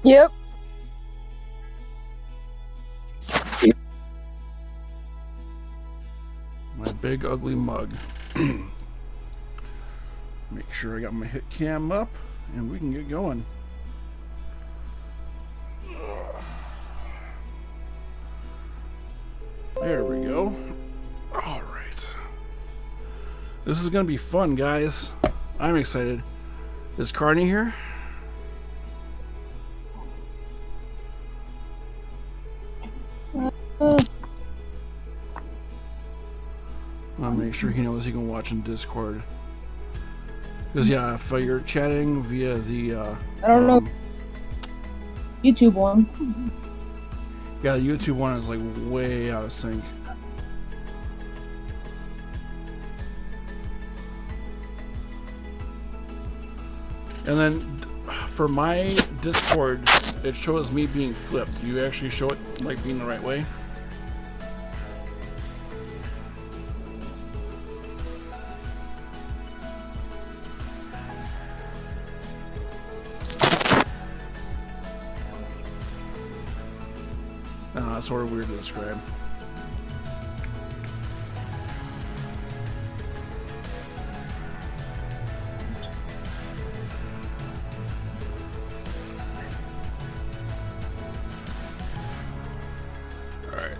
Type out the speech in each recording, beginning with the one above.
Yep. My big ugly mug. Make sure I got my hit cam up and we can get going. There we go. All right. This is gonna be fun, guys. I'm excited. Is Carney here? I'll make sure he knows he can watch in Discord. Because yeah, if you're chatting via the I don't know. YouTube one. Yeah, the YouTube one is like way out of sync. And then for my Discord, it shows me being flipped. Do you actually show it like being the right way? It's sort of weird to describe. Alright,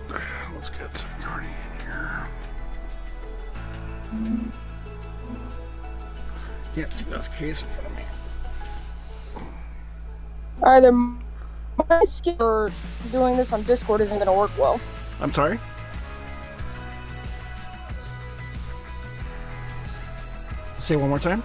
let's get Carney in here. Can't see this case in front of me. Either my skill or doing this on Discord isn't going to work well. I'm sorry? Say one more time.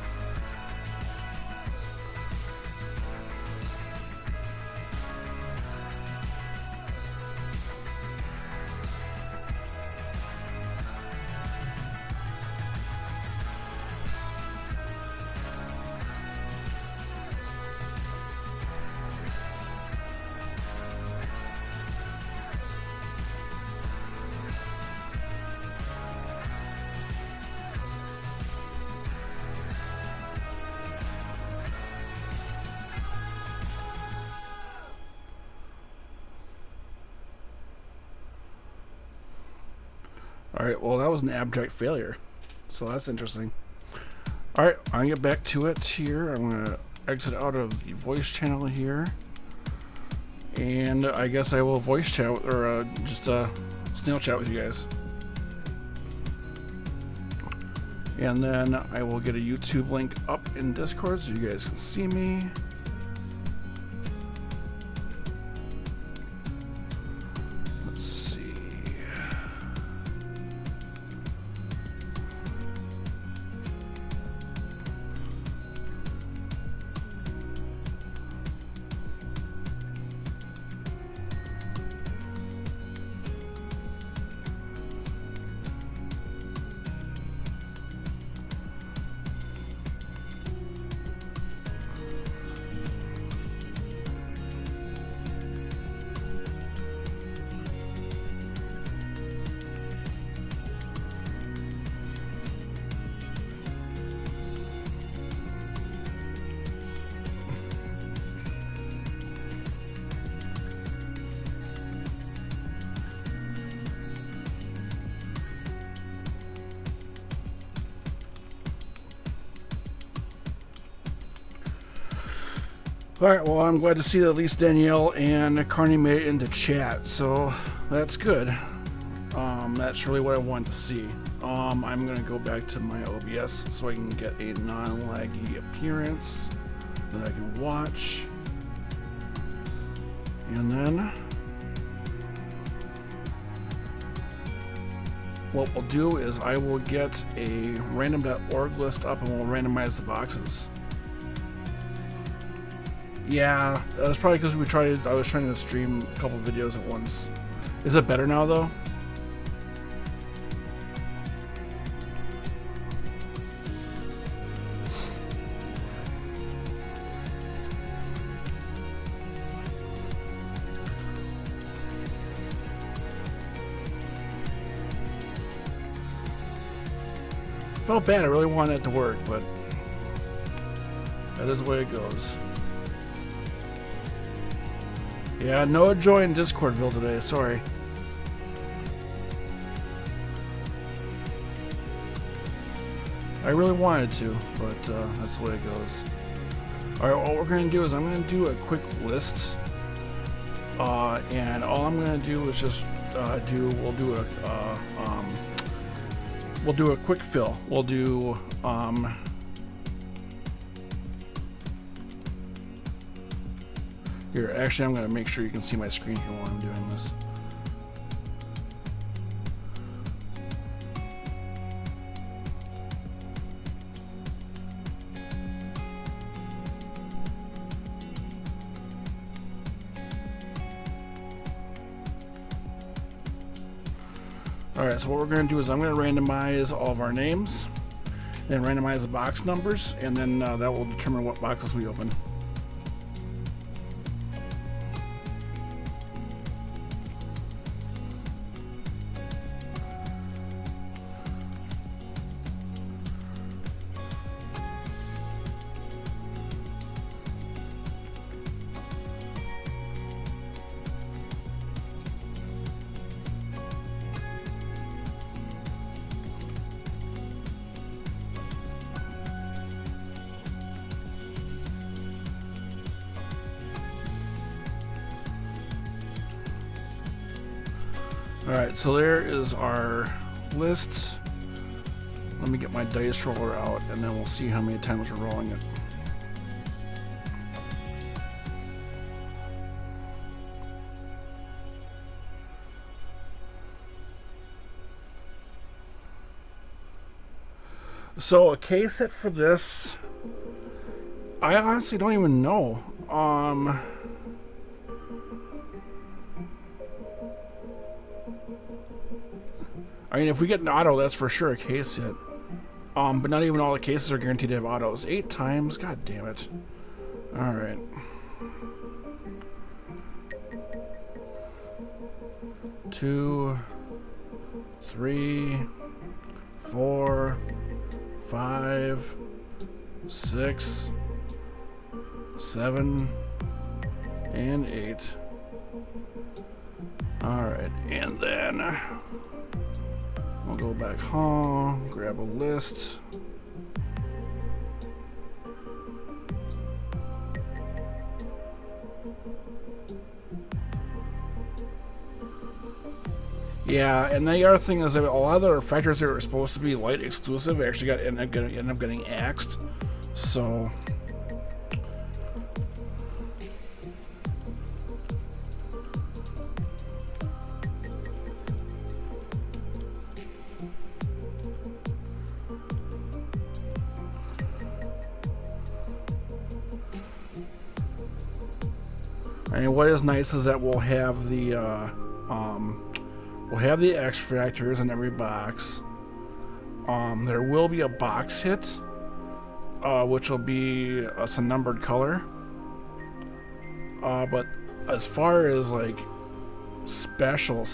Alright, well that was an abject failure. So that's interesting. Alright, I'm gonna get back to it here. I'm gonna exit out of the voice channel here. And I guess I will voice chat or just snail chat with you guys. And then I will get a YouTube link up in Discord so you guys can see me. Let's see. Alright, well, I'm glad to see that at least Danielle and Carney made it into chat, so that's good. That's really what I wanted to see. I'm going to go back to my OBS so I can get a non-laggy appearance that I can watch. And then what we'll do is I will get a random.org list up and we'll randomize the boxes. Yeah, that was probably because I was trying to stream a couple videos at once. Is it better now though? Felt bad, I really wanted it to work, but that is the way it goes. Yeah, no joy in Discordville today, sorry. I really wanted to, but that's the way it goes. Alright, what we're going to do is I'm going to do a quick list. And all I'm going to do is just we'll do a quick fill. We'll do here, actually I'm going to make sure you can see my screen here while I'm doing this. Alright, so what we're going to do is I'm going to randomize all of our names, then randomize the box numbers, and then that will determine what boxes we open. Alright, so there is our list. Let me get my dice roller out and then we'll see how many times we're rolling it. So a case set for this, I honestly don't even know. I mean, if we get an auto, that's for sure a case hit. But not even all the cases are guaranteed to have autos. 8 times? God damn it. Alright. Two, 3, 4, 5, 6, 7, and 8. Alright, and then we'll go back home, grab a list. Yeah, and the other thing is that a lot of the factors that were supposed to be Lite exclusive actually ended up getting axed. So I mean, what is nice is that we'll have the X factors in every box. There will be a box hit, which will be some numbered color. But as far as like special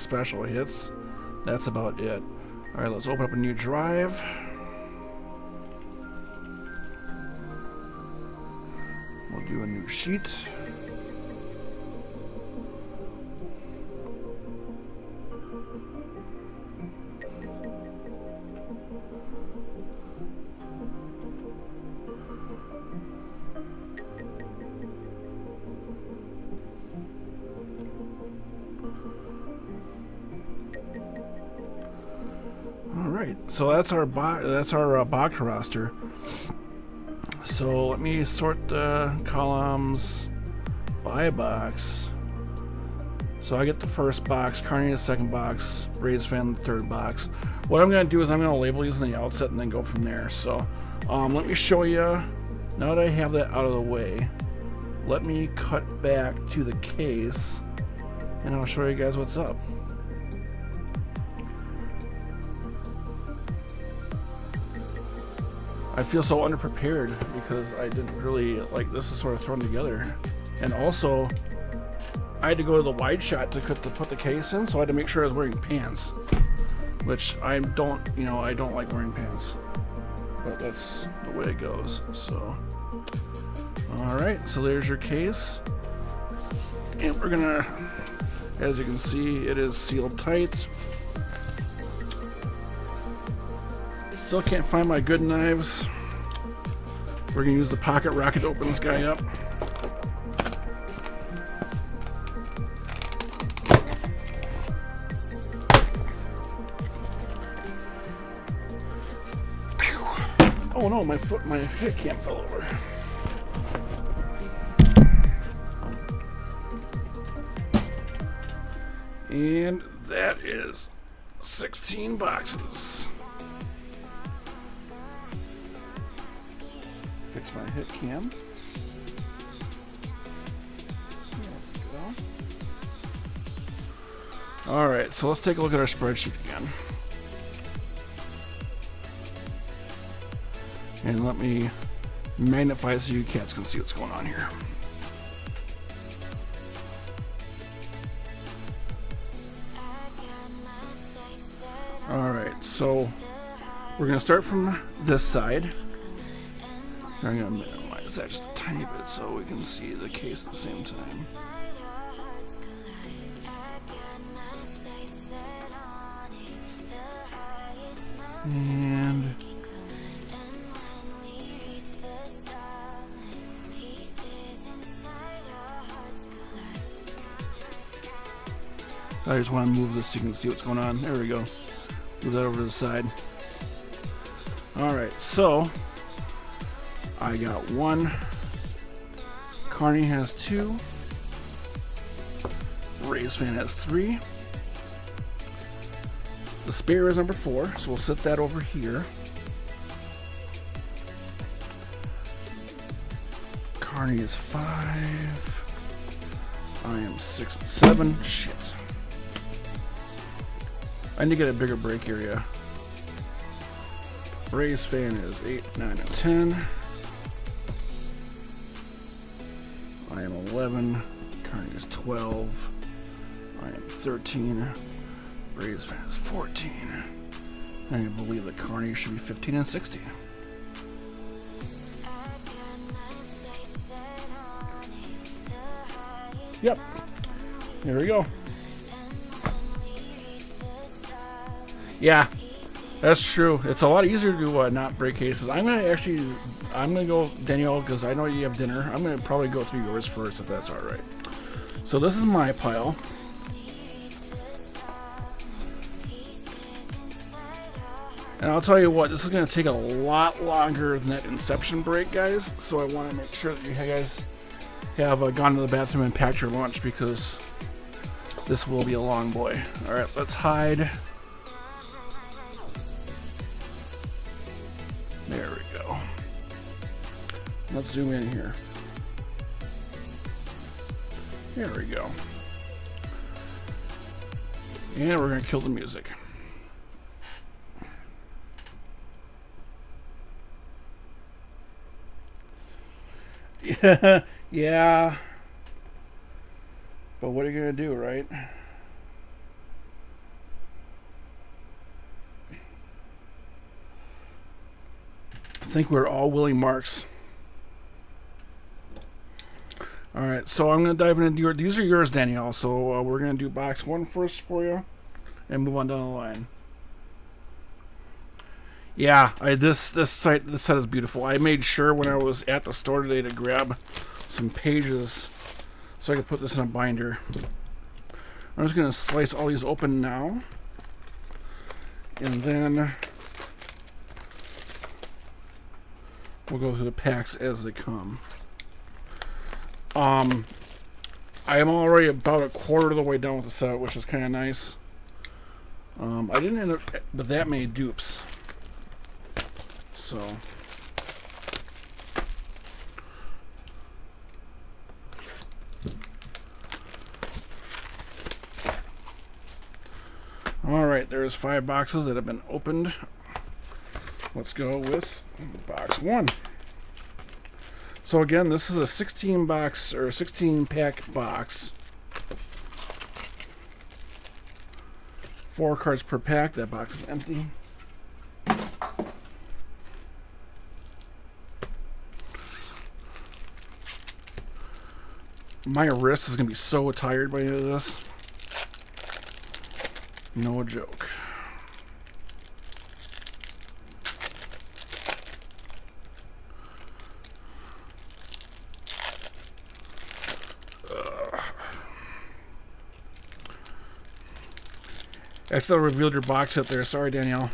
hits, that's about it. All right, let's open up a new drive. We'll do a new sheet. so that's our box roster. So let me sort the columns by box. So I get the first box, Carney the second box, Raise Fan the third box. What I'm going to do is I'm going to label these in the outset and then go from there. So let me show you, now that I have that out of the way, let me cut back to the case and I'll show you guys what's up. I feel so underprepared because I didn't really, like, this is sort of thrown together. And also, I had to go to the wide shot to put the case in, so I had to make sure I was wearing pants. Which I don't, you know, I don't like wearing pants. But that's the way it goes, so. Alright, so there's your case. And we're gonna, as you can see, it is sealed tight. Still can't find my good knives. We're gonna use the pocket rocket to open this guy up. Oh no, my hit cam fell over. And that is 16 boxes. Fix my hit cam. There we go. Alright, so let's take a look at our spreadsheet again. And let me magnify so you cats can see what's going on here. Alright, so we're going to start from this side. I'm going to minimize that just a tiny bit so we can see the case at the same time. And I just want to move this so you can see what's going on. There we go. Move that over to the side. Alright, so I got one. Carney has 2. Raise Fan has 3. The spare is number 4, so we'll set that over here. Carney is 5. I am 6 and 7. Shit. I need to get a bigger break area. Raise Fan is 8, 9, and 10. I am 11. Carney is 12. I am 13. Raise Fan is 14. I believe that Carney should be 15 and 16. Yep. Here we go. Yeah, that's true. It's a lot easier to not break cases. I'm gonna go, Danielle, because I know you have dinner. I'm gonna probably go through yours first if that's all right. So this is my pile. And I'll tell you what, this is gonna take a lot longer than that Inception break, guys. So I want to make sure that you guys have gone to the bathroom and packed your lunch because this will be a long boy. All right, let's hide. There we go. Let's zoom in here. There we go. And we're going to kill the music. Yeah. But what are you going to do, right? I think we're all willing marks. Alright, so I'm going to dive into these are yours, Danielle. So we're going to do box 1 first for you and move on down the line. Yeah, this set is beautiful. I made sure when I was at the store today to grab some pages so I could put this in a binder. I'm just going to slice all these open now. And then we'll go through the packs as they come. I am already about a quarter of the way done with the set, which is kind of nice. I didn't end up with that many dupes. So... Alright, there's 5 boxes that have been opened. Let's go with box 1. So again, this is a 16 box or 16 pack box. 4 cards per pack. That box is empty. My wrist is going to be so tired by the end of this. No joke. I still revealed your box up there. Sorry, Danielle.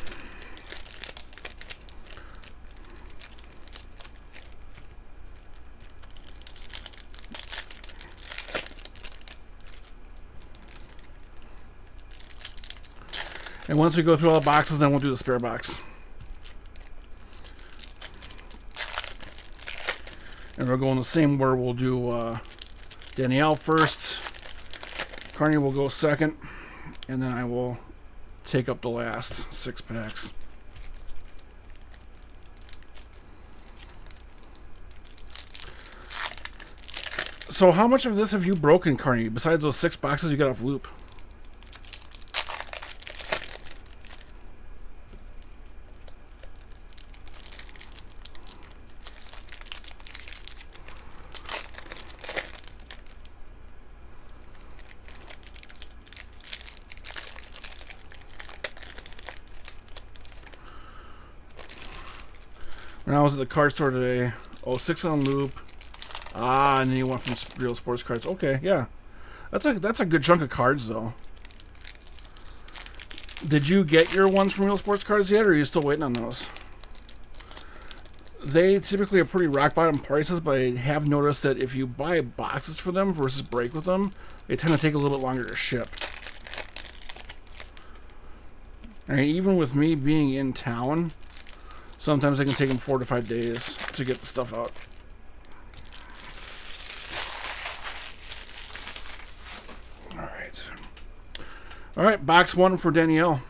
And once we go through all the boxes, then we'll do the spare box. And we'll go in the same order. We'll do Danielle first. Carney will go second. And then I will take up the last 6 packs. So how much of this have you broken, Carney, besides those 6 boxes you got off loop? When I was at the card store today, 6 on loop. And then you went from Real Sportscards. Okay, yeah. That's a good chunk of cards, though. Did you get your ones from Real Sportscards yet, or are you still waiting on those? They typically are pretty rock bottom prices, but I have noticed that if you buy boxes for them versus break with them, they tend to take a little bit longer to ship. I mean, even with me being in town, sometimes it can take them 4 to 5 days to get the stuff out. All right, box 1 for Danielle.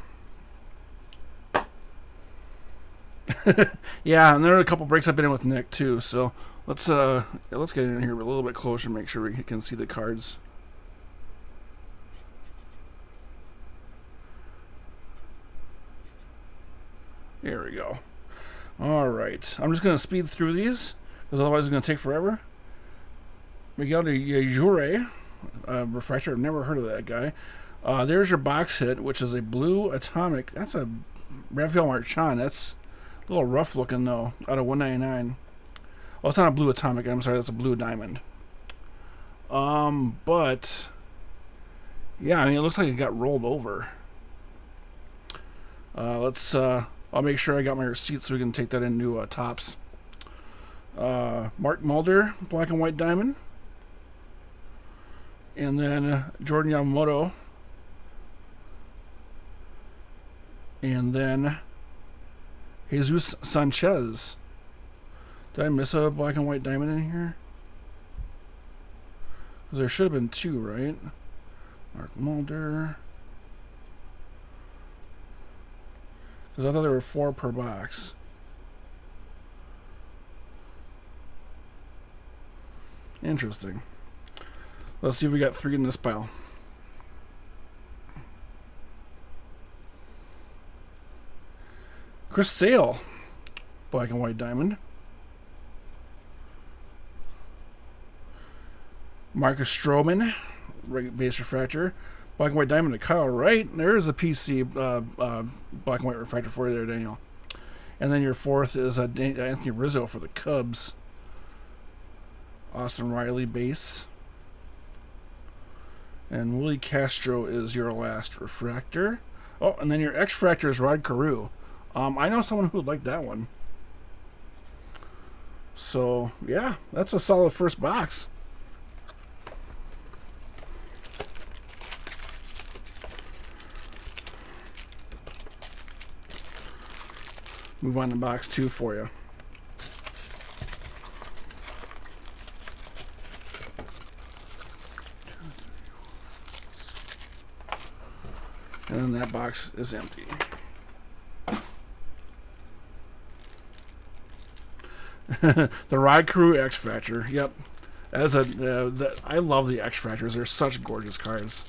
Yeah, and there are a couple breaks I've been in with Nick too. So let's get in here a little bit closer, make sure we can see the cards. There we go. All right, I'm just gonna speed through these because otherwise it's gonna take forever. Miguel de Jure, refresher. I've never heard of that guy. There's your box hit, which is a blue atomic. That's a Raphael Marchand. That's a little rough looking though. Out of 199. Well, it's not a blue atomic. I'm sorry, that's a blue diamond. But yeah, I mean, it looks like it got rolled over. I'll make sure I got my receipt so we can take that into tops. Mark Mulder, black and white diamond. And then Jordan Yamamoto. And then Jesus Sanchez. Did I miss a black and white diamond in here? Because there should have been 2, right? Mark Mulder. Because I thought there were 4 per box. Interesting. Let's see if we got 3 in this pile. Chris Sale, black and white diamond. Marcus Stroman, base refractor, black and white diamond to Kyle Wright. There's a PC black and white refractor for you there, Daniel. And then your 4th is Anthony Rizzo for the Cubs. Austin Riley base. And Willie Castro is your last refractor. Oh, and then your X-fractor is Rod Carew. I know someone who would like that one. So yeah, that's a solid first box. Move on to box 2 for you. And then that box is empty. The Ride Crew X Fracture. Yep. As I love the X Fractures. They're such gorgeous cards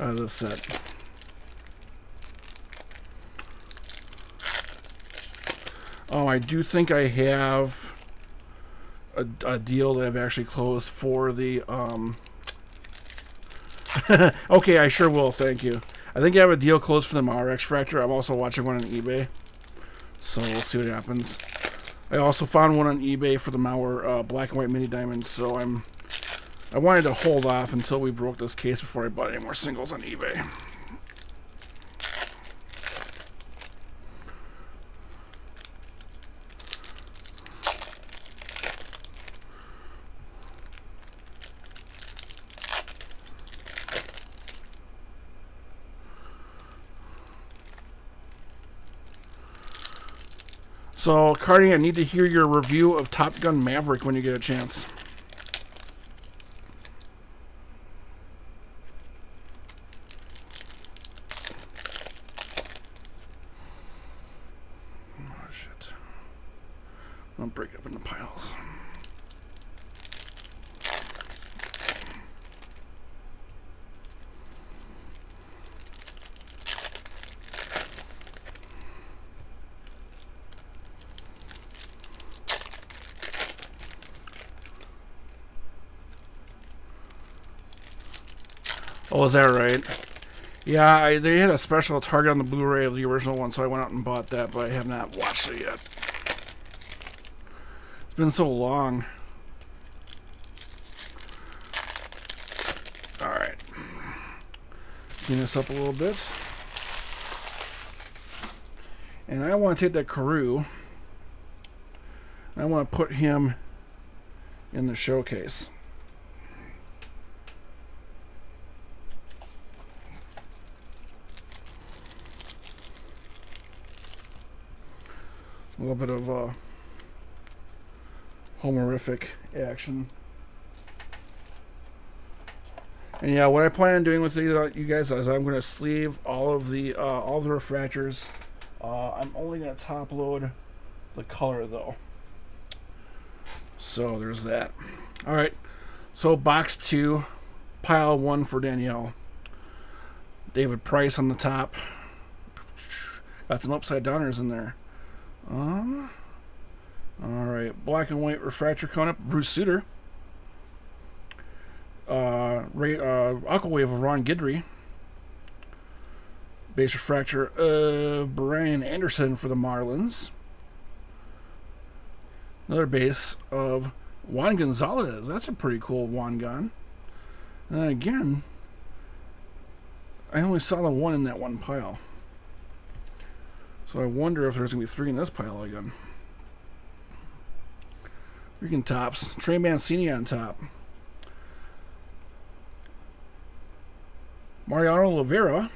out of this set. Oh, I do think I have a deal that I've actually closed for the okay, I sure will, thank you. I think I have a deal closed for the Mauer X Fracture. I'm also watching one on eBay, so we'll see what happens. I also found one on eBay for the Mauer black and white mini diamonds, so I wanted to hold off until we broke this case before I bought any more singles on eBay. So, Cardi, I need to hear your review of Top Gun Maverick when you get a chance. Oh, shit. I'll break up into piles. Oh, is that right? Yeah, they had a special Target on the Blu-ray of the original one, so I went out and bought that, but I have not watched it yet. It's been so long. Alright. Clean this up a little bit. And I want to take that Karoo, and I want to put him in the showcase. A little bit of homerific action. And yeah, what I plan on doing with you guys is I'm going to sleeve all the refractors. I'm only going to top load the color though. So there's that. All right. So box 2, pile 1 for Danielle. David Price on the top. Got some upside downers in there. Alright, black and white refractor coming up, Bruce Sutter. Aquawave of Ron Guidry. Base refractor of Brian Anderson for the Marlins. Another base of Juan Gonzalez. That's a pretty cool Juan Gon. And then again, I only saw the one in that one pile. So I wonder if there's going to be 3 in this pile again. Freaking tops. Trey Mancini on top. Mariano Rivera.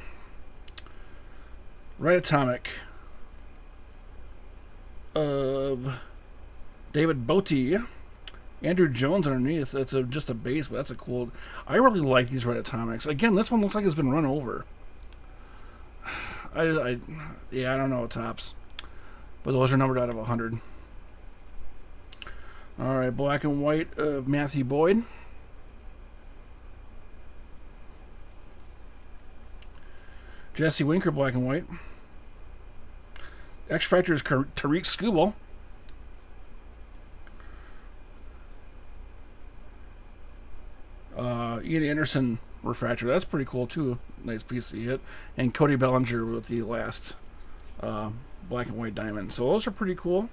Right Atomic of David Bote. Andrew Jones underneath. That's just a base, but that's a cool... I really like these Red Atomics. Again, this one looks like it's been run over. Yeah, I don't know tops, but those are numbered out of 100. All right, black and white of Matthew Boyd. Jesse Winker, black and white. X Factor is Tariq Skubal. Ian Anderson refractor. That's pretty cool too. Nice piece he hit. And Cody Bellinger with the last black and white diamond. So those are pretty cool.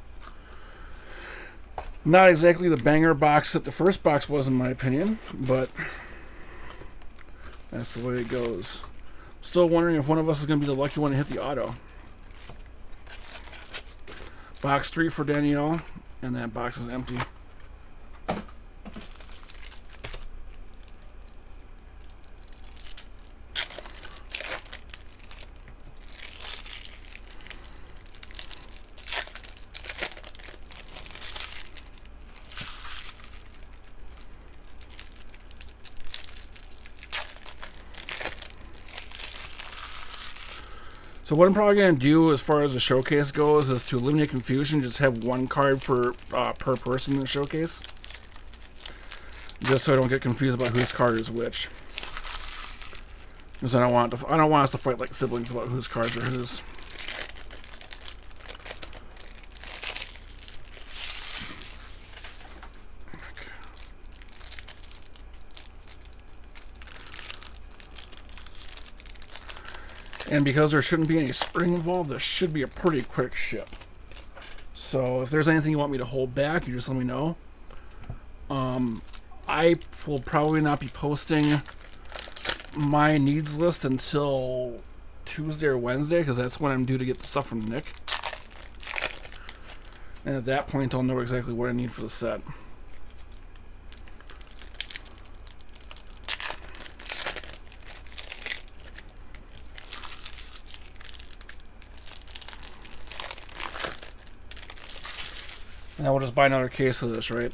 Not exactly the banger box that the first box was, in my opinion, but that's the way it goes. Still wondering if one of us is going to be the lucky one to hit the auto. Box 3 for Danielle. And that box is empty. So what I'm probably going to do as far as the showcase goes is to eliminate confusion, just have one card for per person in the showcase. Just so I don't get confused about whose card is which. Because I don't want us to fight like siblings about whose cards are whose. And because there shouldn't be any spring involved, this should be a pretty quick ship. So if there's anything you want me to hold back, you just let me know. I will probably not be posting my needs list until Tuesday or Wednesday, because that's when I'm due to get the stuff from Nick. And at that point, I'll know exactly what I need for the set. And I will just buy another case of this, right?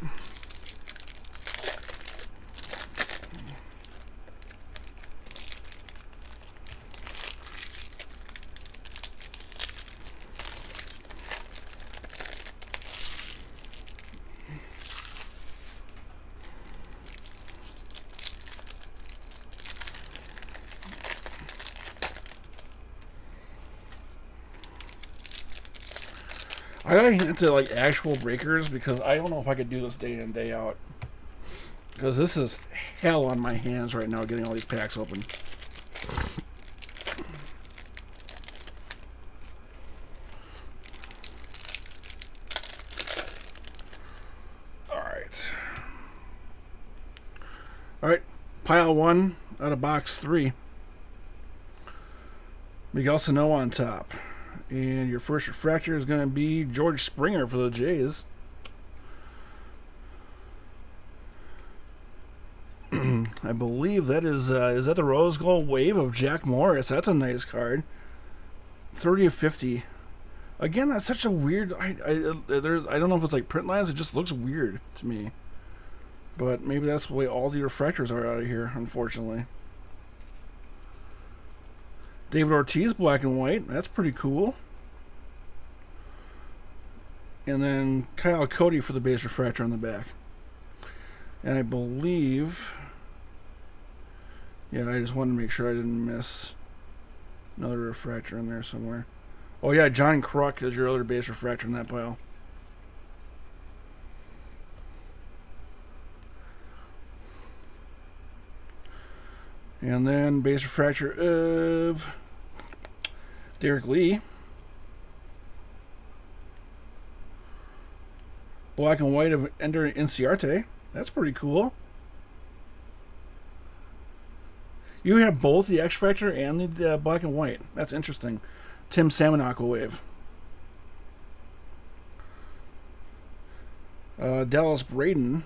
I gotta get into like actual breakers because I don't know if I could do this day in, day out. Because this is hell on my hands right now getting all these packs open. Alright, pile 1 out of box 3. Miguel Sano on top. And your first refractor is going to be George Springer for the Jays. I believe that is that the Rose Gold Wave of Jack Morris. That's a nice card. 30 of 50. Again, that's such a weird. I don't know if it's like print lines. It just looks weird to me. But maybe that's the way all the refractors are out of here, unfortunately. David Ortiz, black and white. That's pretty cool. And then Kyle Cody for the base refractor on the back. And I believe... Yeah, I just wanted to make sure I didn't miss another refractor in there somewhere. Oh yeah, John Kruk is your other base refractor in that pile. And then base refractor of Derek Lee. Black and white of Ender Inciarte. That's pretty cool. You have both the X Factor and the black and white. That's interesting. Tim Salmon Aqua Wave. Dallas Braden.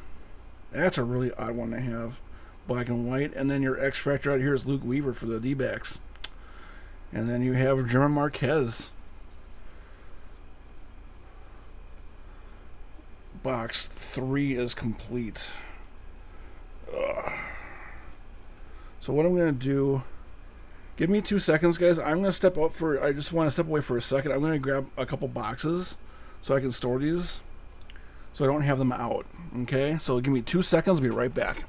That's a really odd one to have. Black and white. And then your X Factor out here is Luke Weaver for the D-backs. And then you have German Marquez. Box 3 is complete. Ugh. So what I'm going to do... Give me 2 seconds, guys. I'm going to step out for... I just want to step away for a second. I'm going to grab a couple boxes so I can store these. So I don't have them out. Okay? So give me 2 seconds. I'll be right back.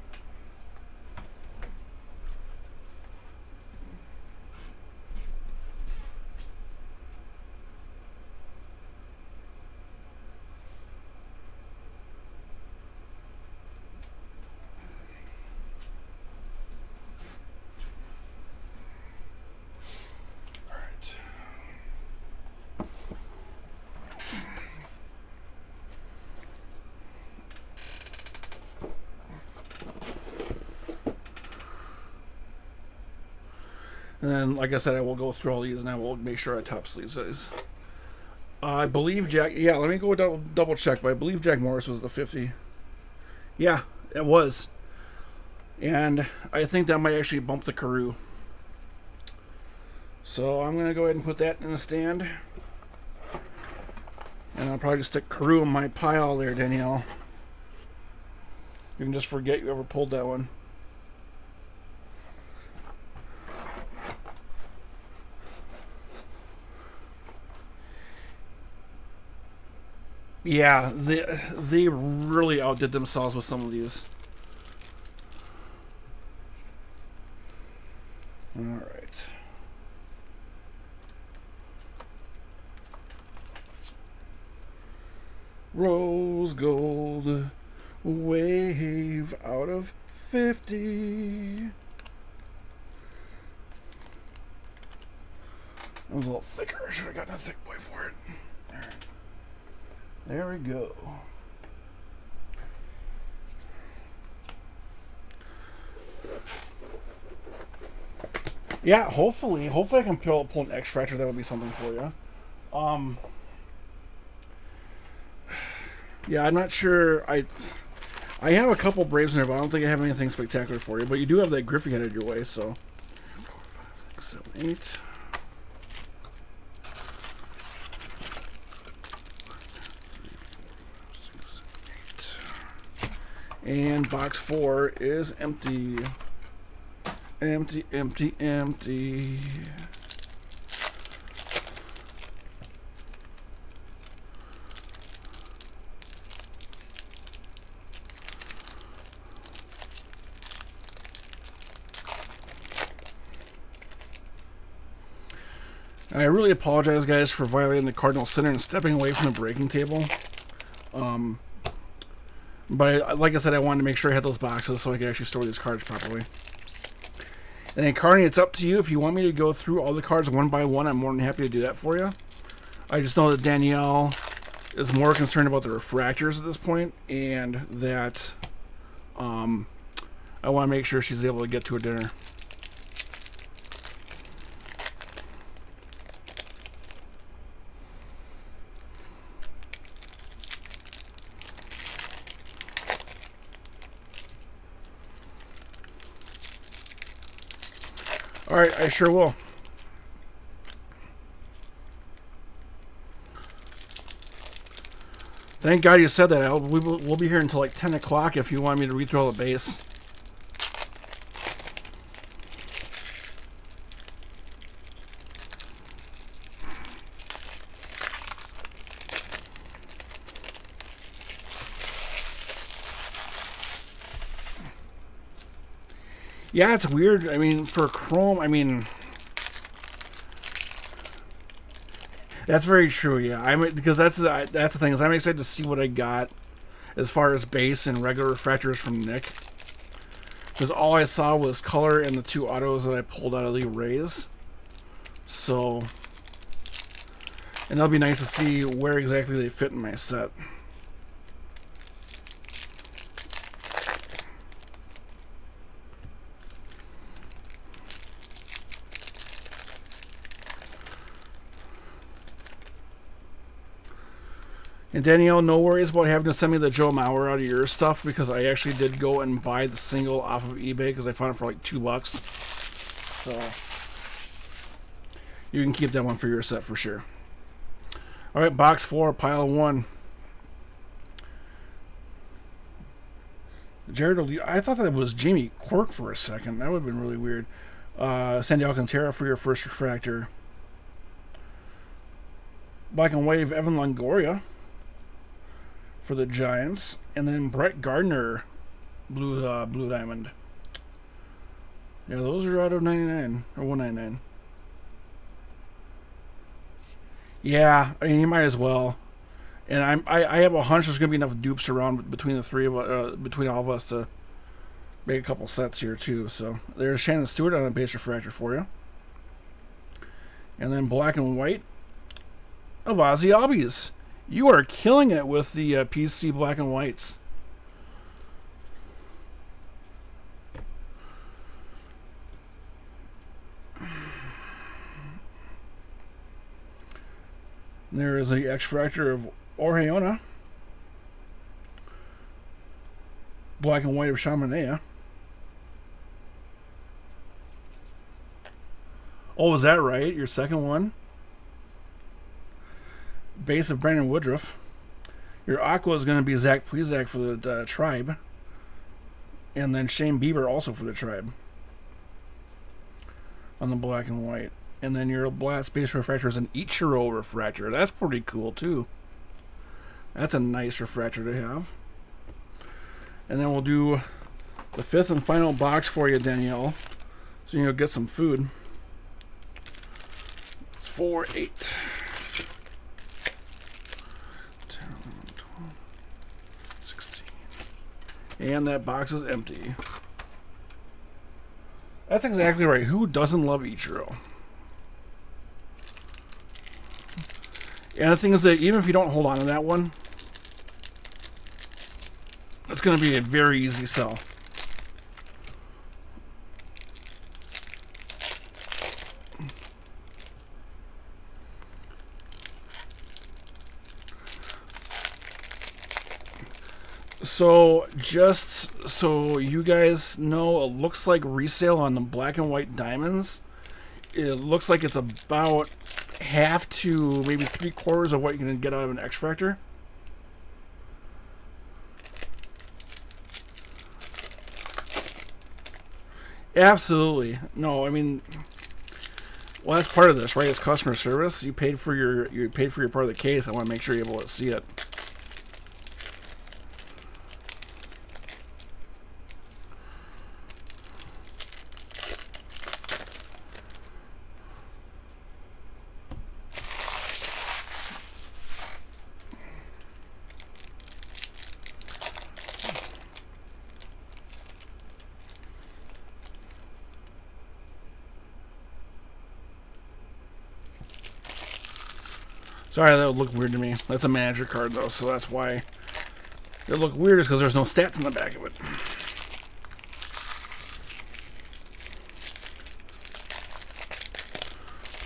And then, like I said, I will go through all these and I will make sure I top sleeve these. I believe Jack. Yeah, let me go double check. But I believe Jack Morris was the 50. Yeah, it was. And I think that might actually bump the Karoo. So I'm gonna go ahead and put that in the stand. And I'll probably just stick Karoo in my pile there, Danielle. You can just forget you ever pulled that one. Yeah, they really outdid themselves with some of these. All right. Rose gold wave out of 50. That was a little thicker. I should have gotten a thick boy for it. There we go. Yeah, hopefully I can pull an X fracture. That would be something for you. Yeah, I'm not sure. I have a couple Braves in there, but I don't think I have anything spectacular for you. But you do have that Griffey headed your way, so 4, 5, 6, 7, 8. And box 4 is empty. Empty, empty, empty. I really apologize, guys, for violating the cardinal center and stepping away from the breaking table. But like I said, I wanted to make sure I had those boxes so I could actually store these cards properly. And then, Carney, it's up to you. If you want me to go through all the cards one by one, I'm more than happy to do that for you. I just know that Danielle is more concerned about the refractors at this point, and that I want to make sure she's able to get to a dinner. All right, I sure will. Thank God you said that. We'll be here until like 10 o'clock if you want me to read through all the base. Yeah, it's weird. I mean, for Chrome, I mean, that's very true. Yeah, because that's the thing is I'm excited to see what I got as far as base and regular refractors from Nick. Because all I saw was color and the 2 autos that I pulled out of the arrays. So, and that'll be nice to see where exactly they fit in my set. And Danielle, no worries about having to send me the Joe Mauer out of your stuff, because I actually did go and buy the single off of eBay because I found it for like $2. So you can keep that one for your set for sure. All right, box 4, pile 1. Jared, I thought that was Jamie Quirk for a second. That would have been really weird. Sandy Alcantara for your first refractor. Black and white of Evan Longoria for the Giants, and then Brett Gardner, blue diamond. Yeah, those are out of 99 or 199. Yeah, I mean, you might as well. And I have a hunch there's gonna be enough dupes around between the three of between all of us to make a couple sets here too. So there's Shannon Stewart on a base refractor for you, and then black and white of Ozzy Albies. You are killing it with the PC black and whites. There is a X-Fractor of Orheona. Black and white of Chamonix. Oh, is that right? Your second one? Base of Brandon Woodruff. Your Aqua is going to be Zach Plezak for the Tribe. And then Shane Bieber also for the Tribe. On the black and white. And then your last base refractor is an Ichiro refractor. That's pretty cool too. That's a nice refractor to have. And then we'll do the fifth and final box for you, Danielle. So you'll get some food. It's 4, 8, 10, 11, 12, 16. And that box is empty. That's exactly right. Who doesn't love Ichiro? And the thing is that even if you don't hold on to that one, it's going to be a very easy sell. So just so you guys know, it looks like resale on the black and white diamonds. It looks like it's about half to maybe 3/4 of what you're going to get out of an X-Fractor. Absolutely. No, I mean, well, that's part of this, right? It's customer service. You paid for your part of the case. I want to make sure you're able to see it. Sorry, that would look weird to me. That's a manager card, though, so that's why it look weird, is because there's no stats in the back of it.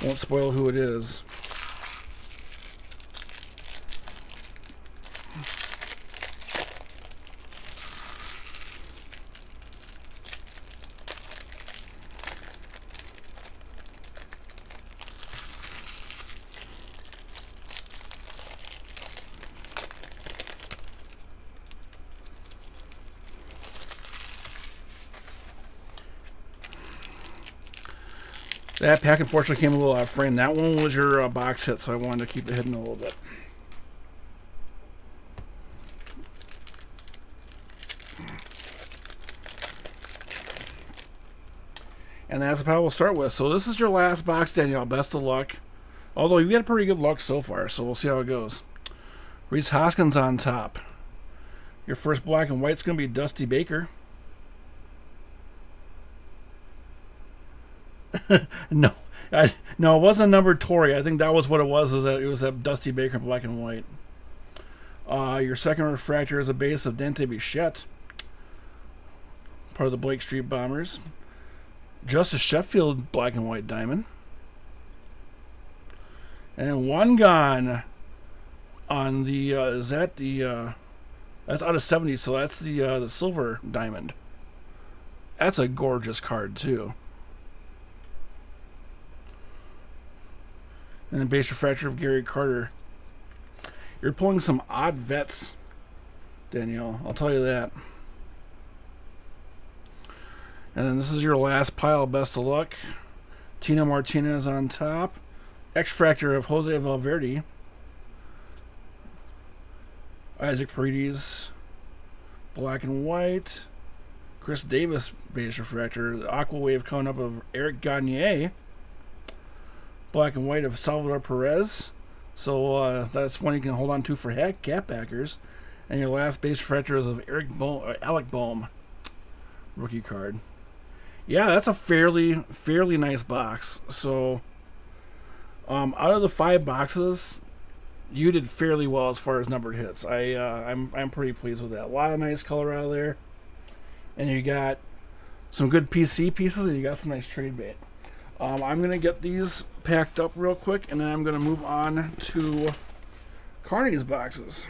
Won't spoil who it is. That pack unfortunately came a little out of frame. That one was your box hit, so I wanted to keep it hidden a little bit. And that's the pile we'll start with. So this is your last box, Danielle. Best of luck. Although you've got pretty good luck so far, so we'll see how it goes. Reese Hoskins on top. Your first black and white's going to be Dusty Baker. No, it wasn't numbered Tory. I think that was what it was. Is that it was a Dusty Baker black and white. Your second refractor is a base of Dante Bichette, part of the Blake Street Bombers. Justice Sheffield black and white diamond, and one gone on the is that the that's out of 70, so that's the silver diamond. That's a gorgeous card too. And then base refractor of Gary Carter. You're pulling some odd vets, Danielle. I'll tell you that. And then this is your last pile. Best of luck. Tino Martinez on top. X-Fractor of Jose Valverde. Isaac Paredes. Black and white. Chris Davis base refractor. The Aqua Wave coming up of Eric Gagne. Black and white of Salvador Perez. So that's one you can hold on to for cap backers. And your last base refractor is of Alec Boehm. Rookie card. Yeah, that's a fairly nice box. So out of the 5 boxes, you did fairly well as far as numbered hits. I'm pretty pleased with that. A lot of nice color out of there. And you got some good PC pieces, and you got some nice trade bait. I'm going to get these packed up real quick, and then I'm going to move on to Carney's boxes.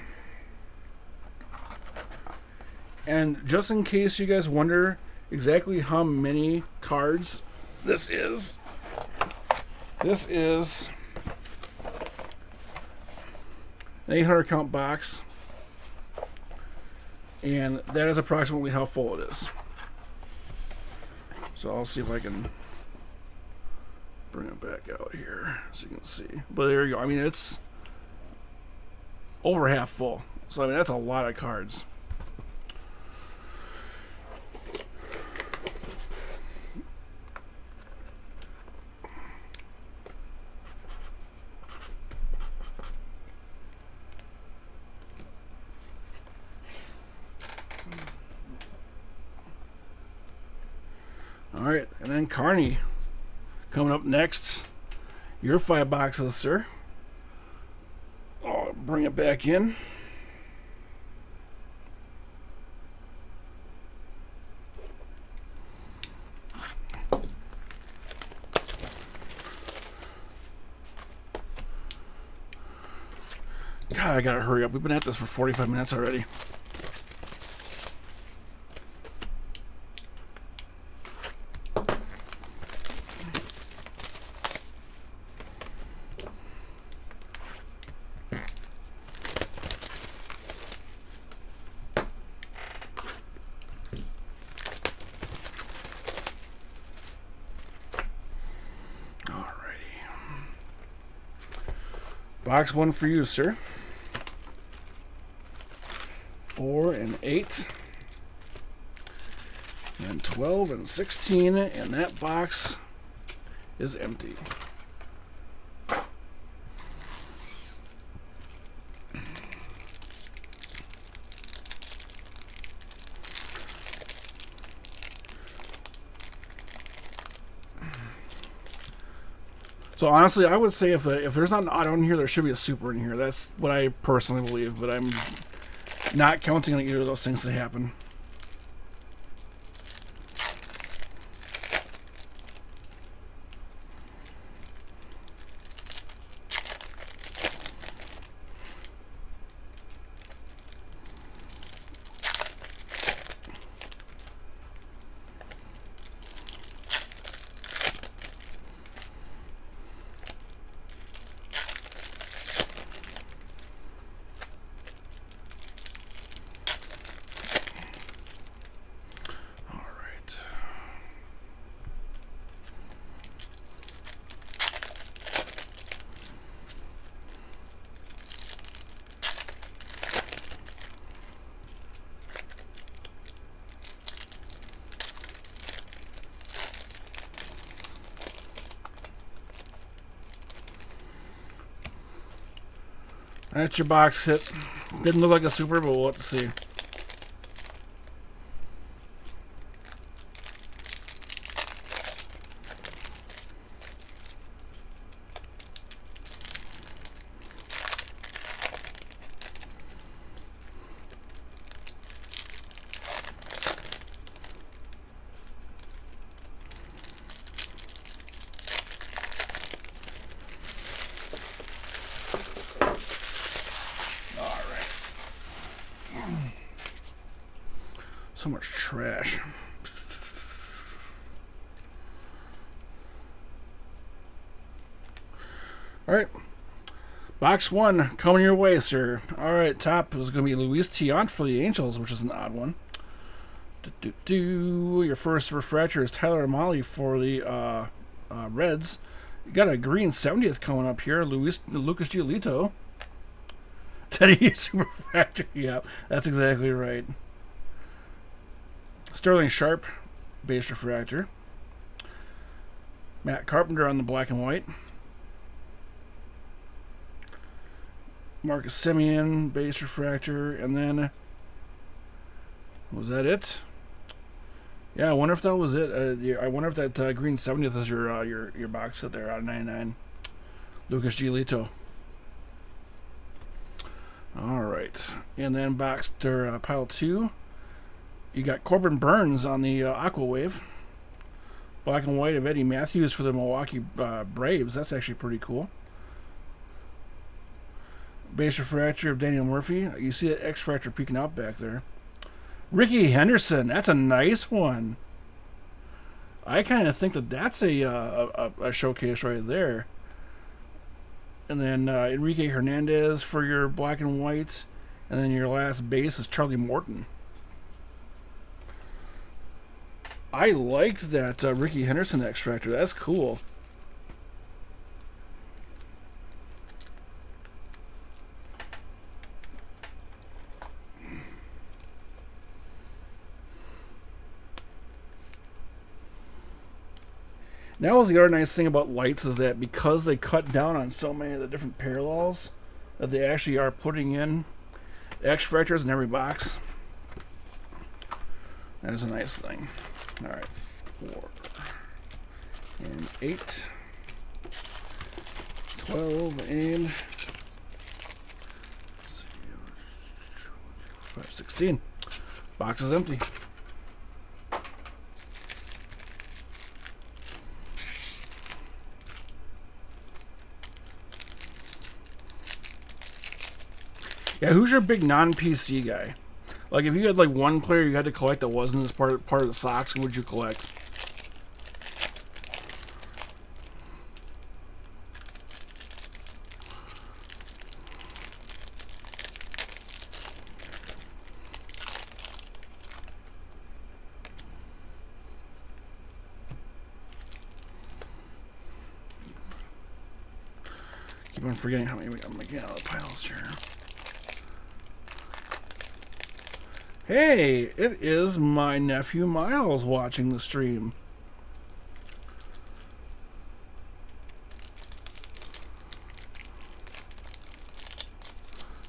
And just in case you guys wonder exactly how many cards this is an 800 count box, and that is approximately how full it is. So I'll see if I can bring it back out here so you can see. But there you go. I mean, it's over half full. So I mean, that's a lot of cards. All right, and then Carney coming up next. Your 5 boxes, sir. I'll bring it back in. God, I gotta hurry up. We've been at this for 45 minutes already. Box 1 for you, sir. 4 and 8 and 12 and 16, and that box is empty. So honestly, I would say if there's not an auto in here, there should be a super in here. That's what I personally believe, but I'm not counting on either of those things to happen. That's your box hit. Didn't look like a super, but we'll have to see. So much trash. Alright. Box 1 coming your way, sir. Alright, top is going to be Luis Tiant for the Angels, which is an odd one. Your first refractor is Tyler O'Malley for the Reds. You got a green 70th coming up here. Lucas Giolito. Teddy super refractor. Yep, that's exactly right. Sterling Sharp, base refractor. Matt Carpenter on the black and white. Marcus Semien, base refractor, and then was that it? Yeah, I wonder if that was it. I wonder if that green 70th is your box set there out of 99. Lucas Giolito. All right, and then box pile 2. You got Corbin Burns on the Aqua Wave. black and white of Eddie Matthews for the Milwaukee Braves. That's actually pretty cool. Base refractor of Daniel Murphy. You see that X fractor peeking out back there. Ricky Henderson. That's a nice one. I kind of think that that's a showcase right there. And then Enrique Hernandez for your black and white. And then your last base is Charlie Morton. I liked that Ricky Henderson X fractor. That's cool. That was the other nice thing about lights, is that because they cut down on so many of the different parallels, that they actually are putting in X fractors in every box. That is a nice thing. All right, 4 and 8, 12 and 16. Box is empty. Yeah, who's your big non-PC guy? Like, if you had like one player you had to collect that wasn't as part of the socks, who would you collect? Keep on forgetting how many I'm making out of the piles here. Hey, it is my nephew Miles watching the stream.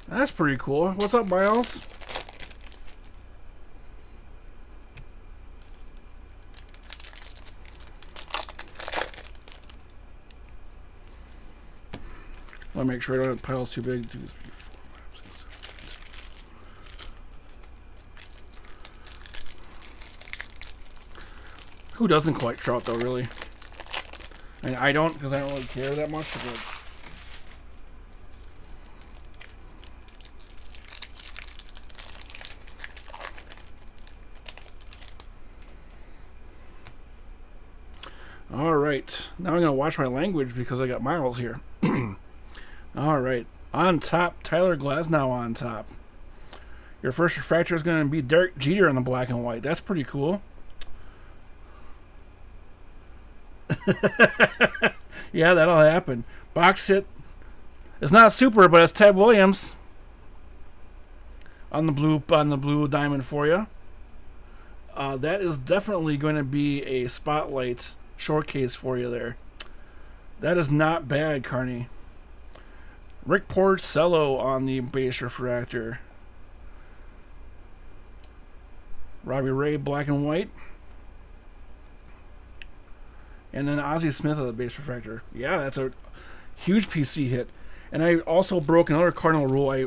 That's pretty cool. What's up, Miles? I want to make sure I don't have piles too big. 2, 3, 4, 5, 6, 7, 8. Who doesn't collect trout, though, really? I mean, I don't, because I don't really care that much. But all right, now I'm going to watch my language because I got Miles here. All right, on top, Tyler Glasnow on top. Your first refractor is going to be Derek Jeter on the black and white. That's pretty cool. Yeah, that'll happen. Box hit. It's not super, but it's Ted Williams on the blue diamond for you. That is definitely going to be a spotlight showcase for you there. That is not bad, Carney. Rick Porcello on the base refractor. Robbie Ray, black and white. And then Ozzie Smith on the base refractor. Yeah, that's a huge PC hit. And I also broke another cardinal rule. I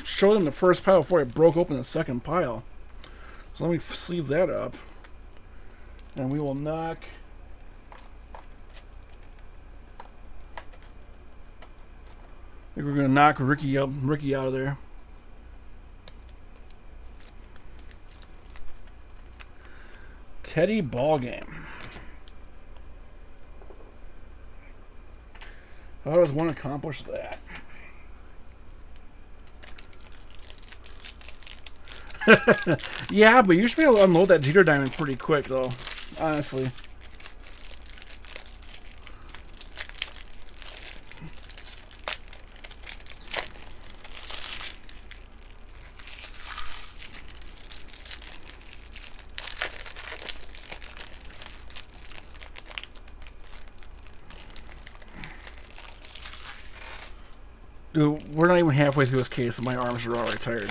showed them the first pile before I broke open the second pile. So let me sleeve that up. And we will knock... I think we're going to knock Ricky out of there. Teddy Ballgame. How does one accomplish that? Yeah, but you should be able to unload that Jeter diamond pretty quick, though. Honestly. Dude, we're not even halfway through this case and my arms are already tired.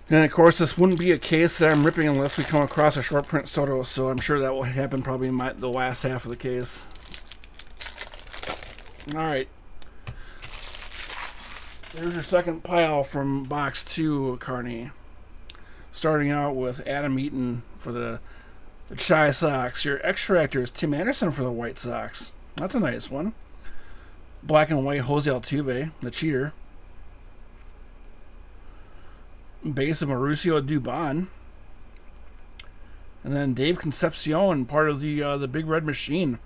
And of course, this wouldn't be a case that I'm ripping unless we come across a short print Soto, so I'm sure that will happen probably in the last half of the case. Alright. There's your second pile from box 2, Carney. Starting out with Adam Eaton for the Chi Sox. Your X-Fractor is Tim Anderson for the White Sox. That's a nice one. Black and white Jose Altuve, the cheater. Base of Mauricio Dubon. And then Dave Concepcion, part of the Big Red Machine.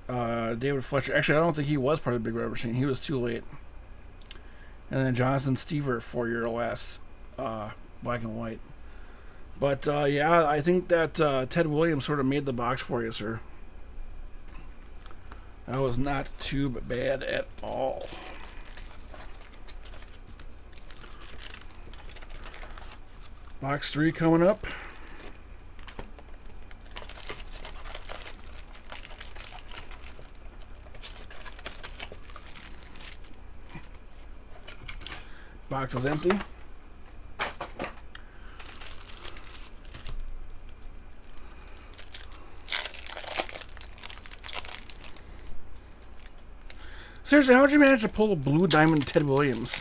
David Fletcher. Actually, I don't think he was part of the Big Red Machine. He was too late. And then Jonathan Stever for your last black and white. But, yeah, I think that Ted Williams sort of made the box for you, sir. That was not too bad at all. Box 3 coming up. Box is empty. Seriously, how'd you manage to pull a blue diamond Ted Williams?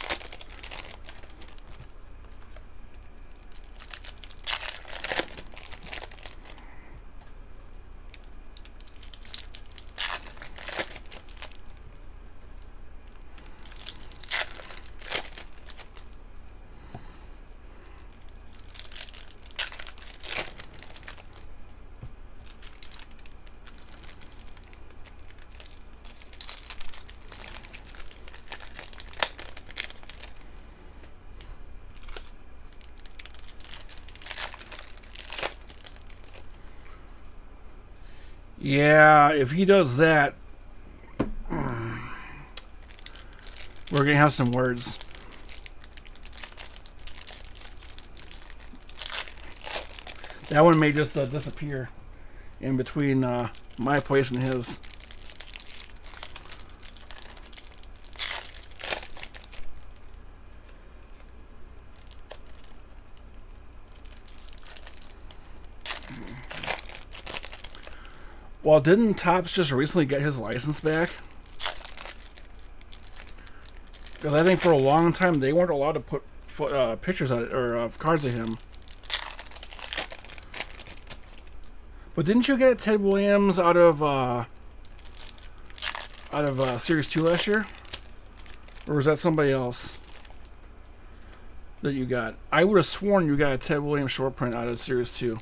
Yeah, if he does that, we're going to have some words. That one may just disappear in between my place and his. Well, didn't Topps just recently get his license back? Because I think for a long time they weren't allowed to put pictures on it, or cards of him. But didn't you get Ted Williams out of Series 2 last year? Or was that somebody else that you got? I would have sworn you got a Ted Williams short print out of Series 2.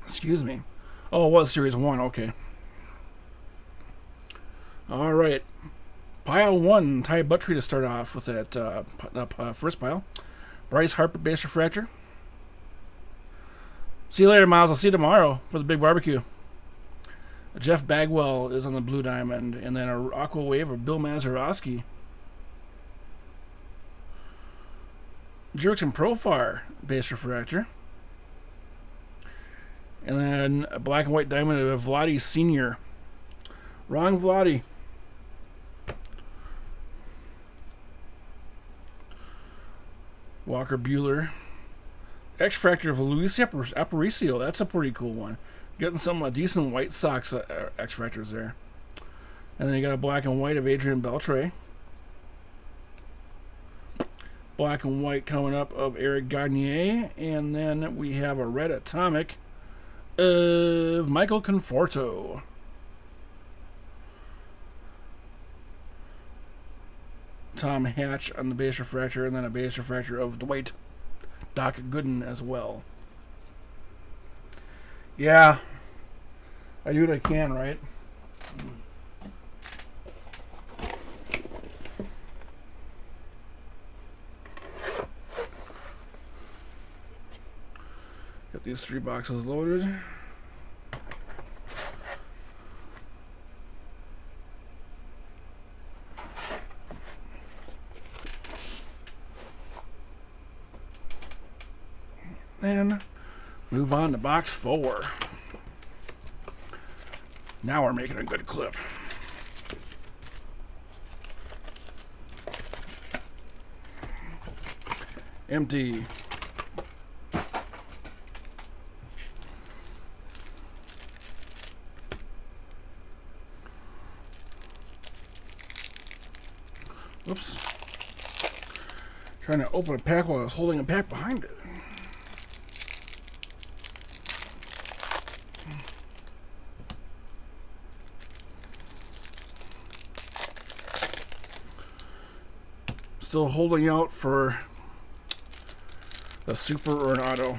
Excuse me. Oh, it was Series 1. Okay. All right. Pile 1. Ty Buttrey to start off with that first pile. Bryce Harper, base refractor. See you later, Miles. I'll see you tomorrow for the big barbecue. Jeff Bagwell is on the blue diamond. And then an aqua wave of Bill Mazeroski. Jurickson Profar, base refractor. And then a black and white diamond of Vladdy Sr. Wrong Vladdy. Walker Buehler. X-Fractor of Luis Aparicio. That's a pretty cool one. Getting some decent White Sox X-Fractors there. And then you got a black and white of Adrian Beltre. Black and white coming up of Eric Gagnier. And then we have a red atomic of Michael Conforto. Tom Hatch on the base refractor, and then a base refractor of Dwight Doc Gooden as well. Yeah, I do what I can, right? Got these 3 boxes loaded. and move on to box 4. Now we're making a good clip. Empty. Oops. Trying to open a pack while I was holding a pack behind it. Still holding out for a super or an auto.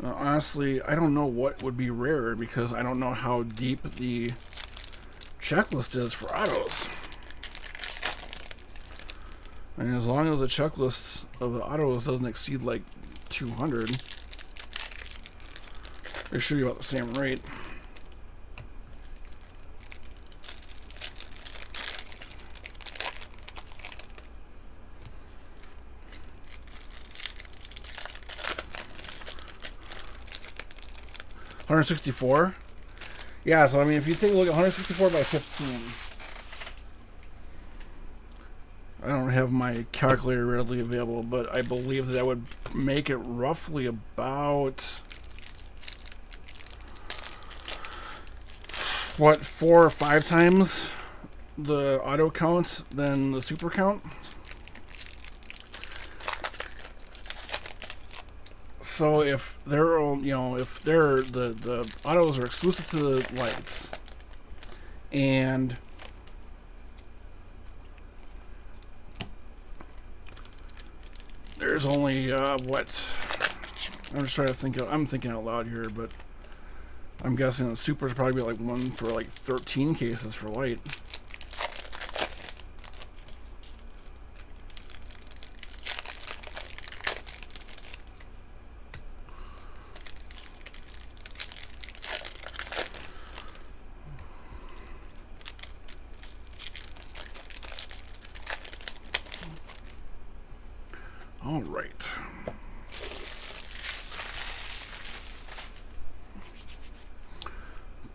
Honestly, I don't know what would be rarer because I don't know how deep the checklist is for autos. And as long as the checklist of the autos doesn't exceed like 200, it should be about the same rate. $164. Yeah, so I mean, if you take a look at 164 by 15, I don't have my calculator readily available, but I believe that would make it roughly about, what, 4 or 5 times the auto count than the super count. So if they're, you know, if they're the autos are exclusive to the lights, and there's only what, I'm just trying to think. I'm thinking out loud here, but I'm guessing the supers probably be like one for like 13 cases for light. All right.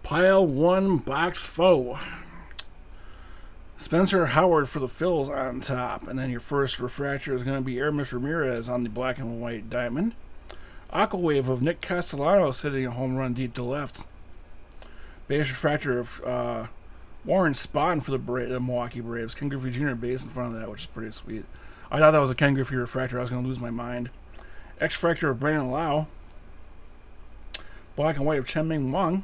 Pile 1 box foe. Spencer Howard for the fills on top. And then your first refractor is going to be Aramis Ramirez on the black and white diamond. Aquawave of Nick Castellano sitting a home run deep to left. Base refractor of Warren Spahn for the Milwaukee Braves. Ken Griffey Jr. base in front of that, which is pretty sweet. I thought that was a Ken Griffey refractor. I was going to lose my mind. X-Fractor of Brandon Lau. Black and white of Chen Ming Wang.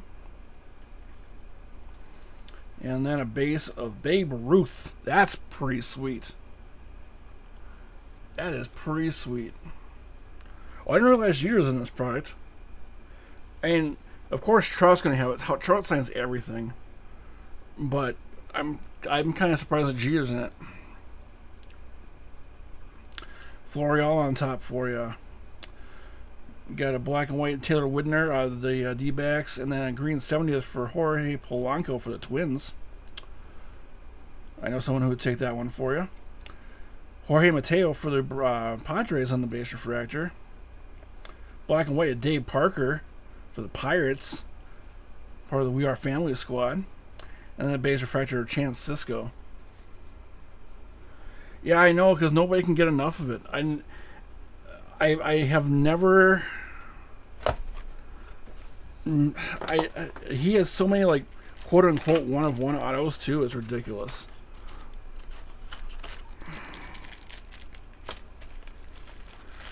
And then a base of Babe Ruth. That's pretty sweet. That is pretty sweet. Oh, I didn't realize Jeter's in this product. And, of course, Trout's going to have it. Trout signs everything. But I'm kind of surprised that Jeter's in it. Florial on top for you. Got a black and white Taylor Widner out of the D-backs, and then a green 70th for Jorge Polanco for the Twins. I know someone who would take that one for you. Jorge Mateo for the Padres on the base refractor. Black and white of Dave Parker for the Pirates, part of the We Are Family squad. And then a base refractor of Chance Sisco. Yeah, I know, because nobody can get enough of it. I have never. He has so many like quote unquote one of one autos too. It's ridiculous.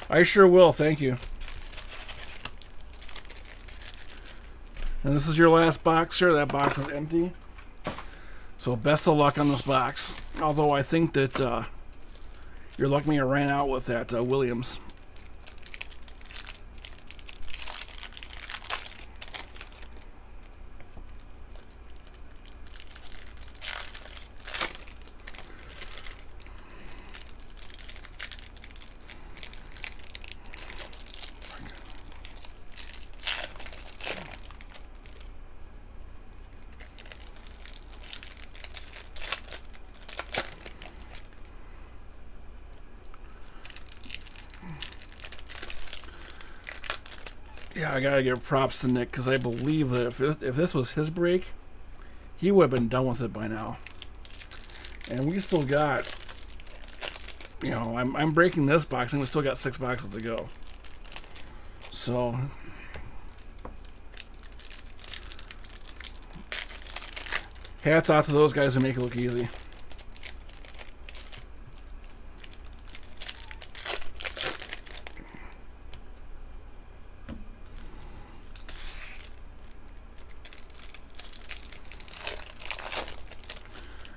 I sure will. Thank you. And this is your last box, sir. That box is empty. So best of luck on this box. Although I think that your luck may have ran out with that Williams. Yeah, I gotta give props to Nick, because I believe that if this was his break, he would have been done with it by now. And we still got, you know, I'm breaking this box, and we still got 6 boxes to go. So, hats off to those guys who make it look easy.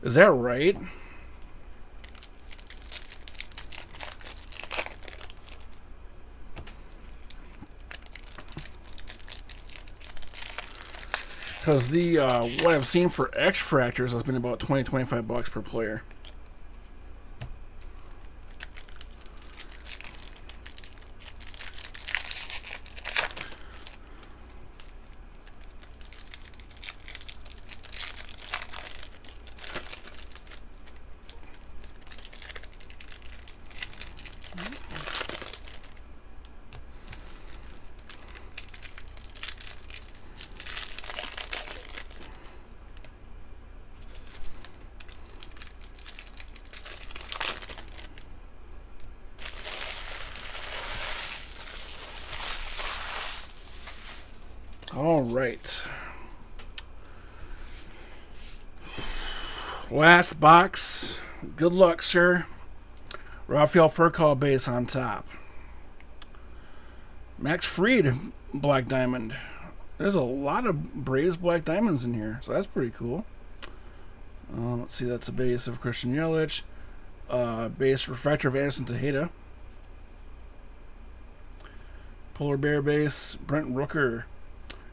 Is that right? Because the what I've seen for X fractors has been about 20-25 bucks per player. All right. Last box. Good luck, sir. Raphael Furcall base on top. Max Fried Black Diamond. There's a lot of Braves Black Diamonds in here, so that's pretty cool. Let's see, that's a base of Christian Yelich. Base refractor of Anderson Tejeda. Polar Bear base, Brent Rooker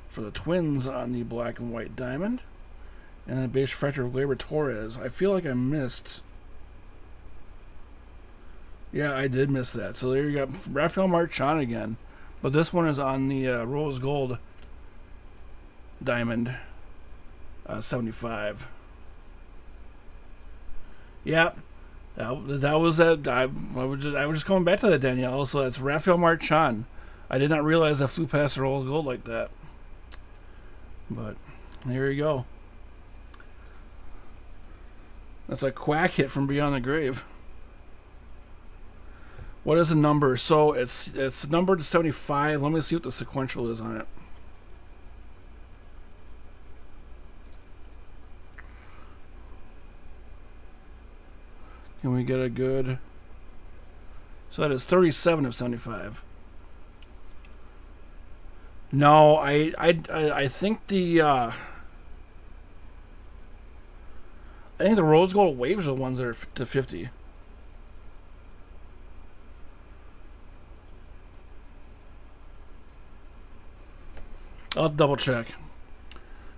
for the Twins on the black and white diamond. And a base refractor of Gleyber Torres. I feel like I missed. Yeah, I did miss that. So there you got Rafael Marchand again. But this one is on the rose gold diamond 75. Yep. That was that. I was just coming back to that, Danielle. So that's Rafael Marchand. I did not realize I flew past the rose gold like that. But there you go. That's a quack hit from beyond the grave. What is the number? So it's numbered to 75. Let me see what the sequential is on it. Can we get a good? So that is 37 of 75. No, I think the I think the rose gold waves are the ones that are to 50. I'll double check.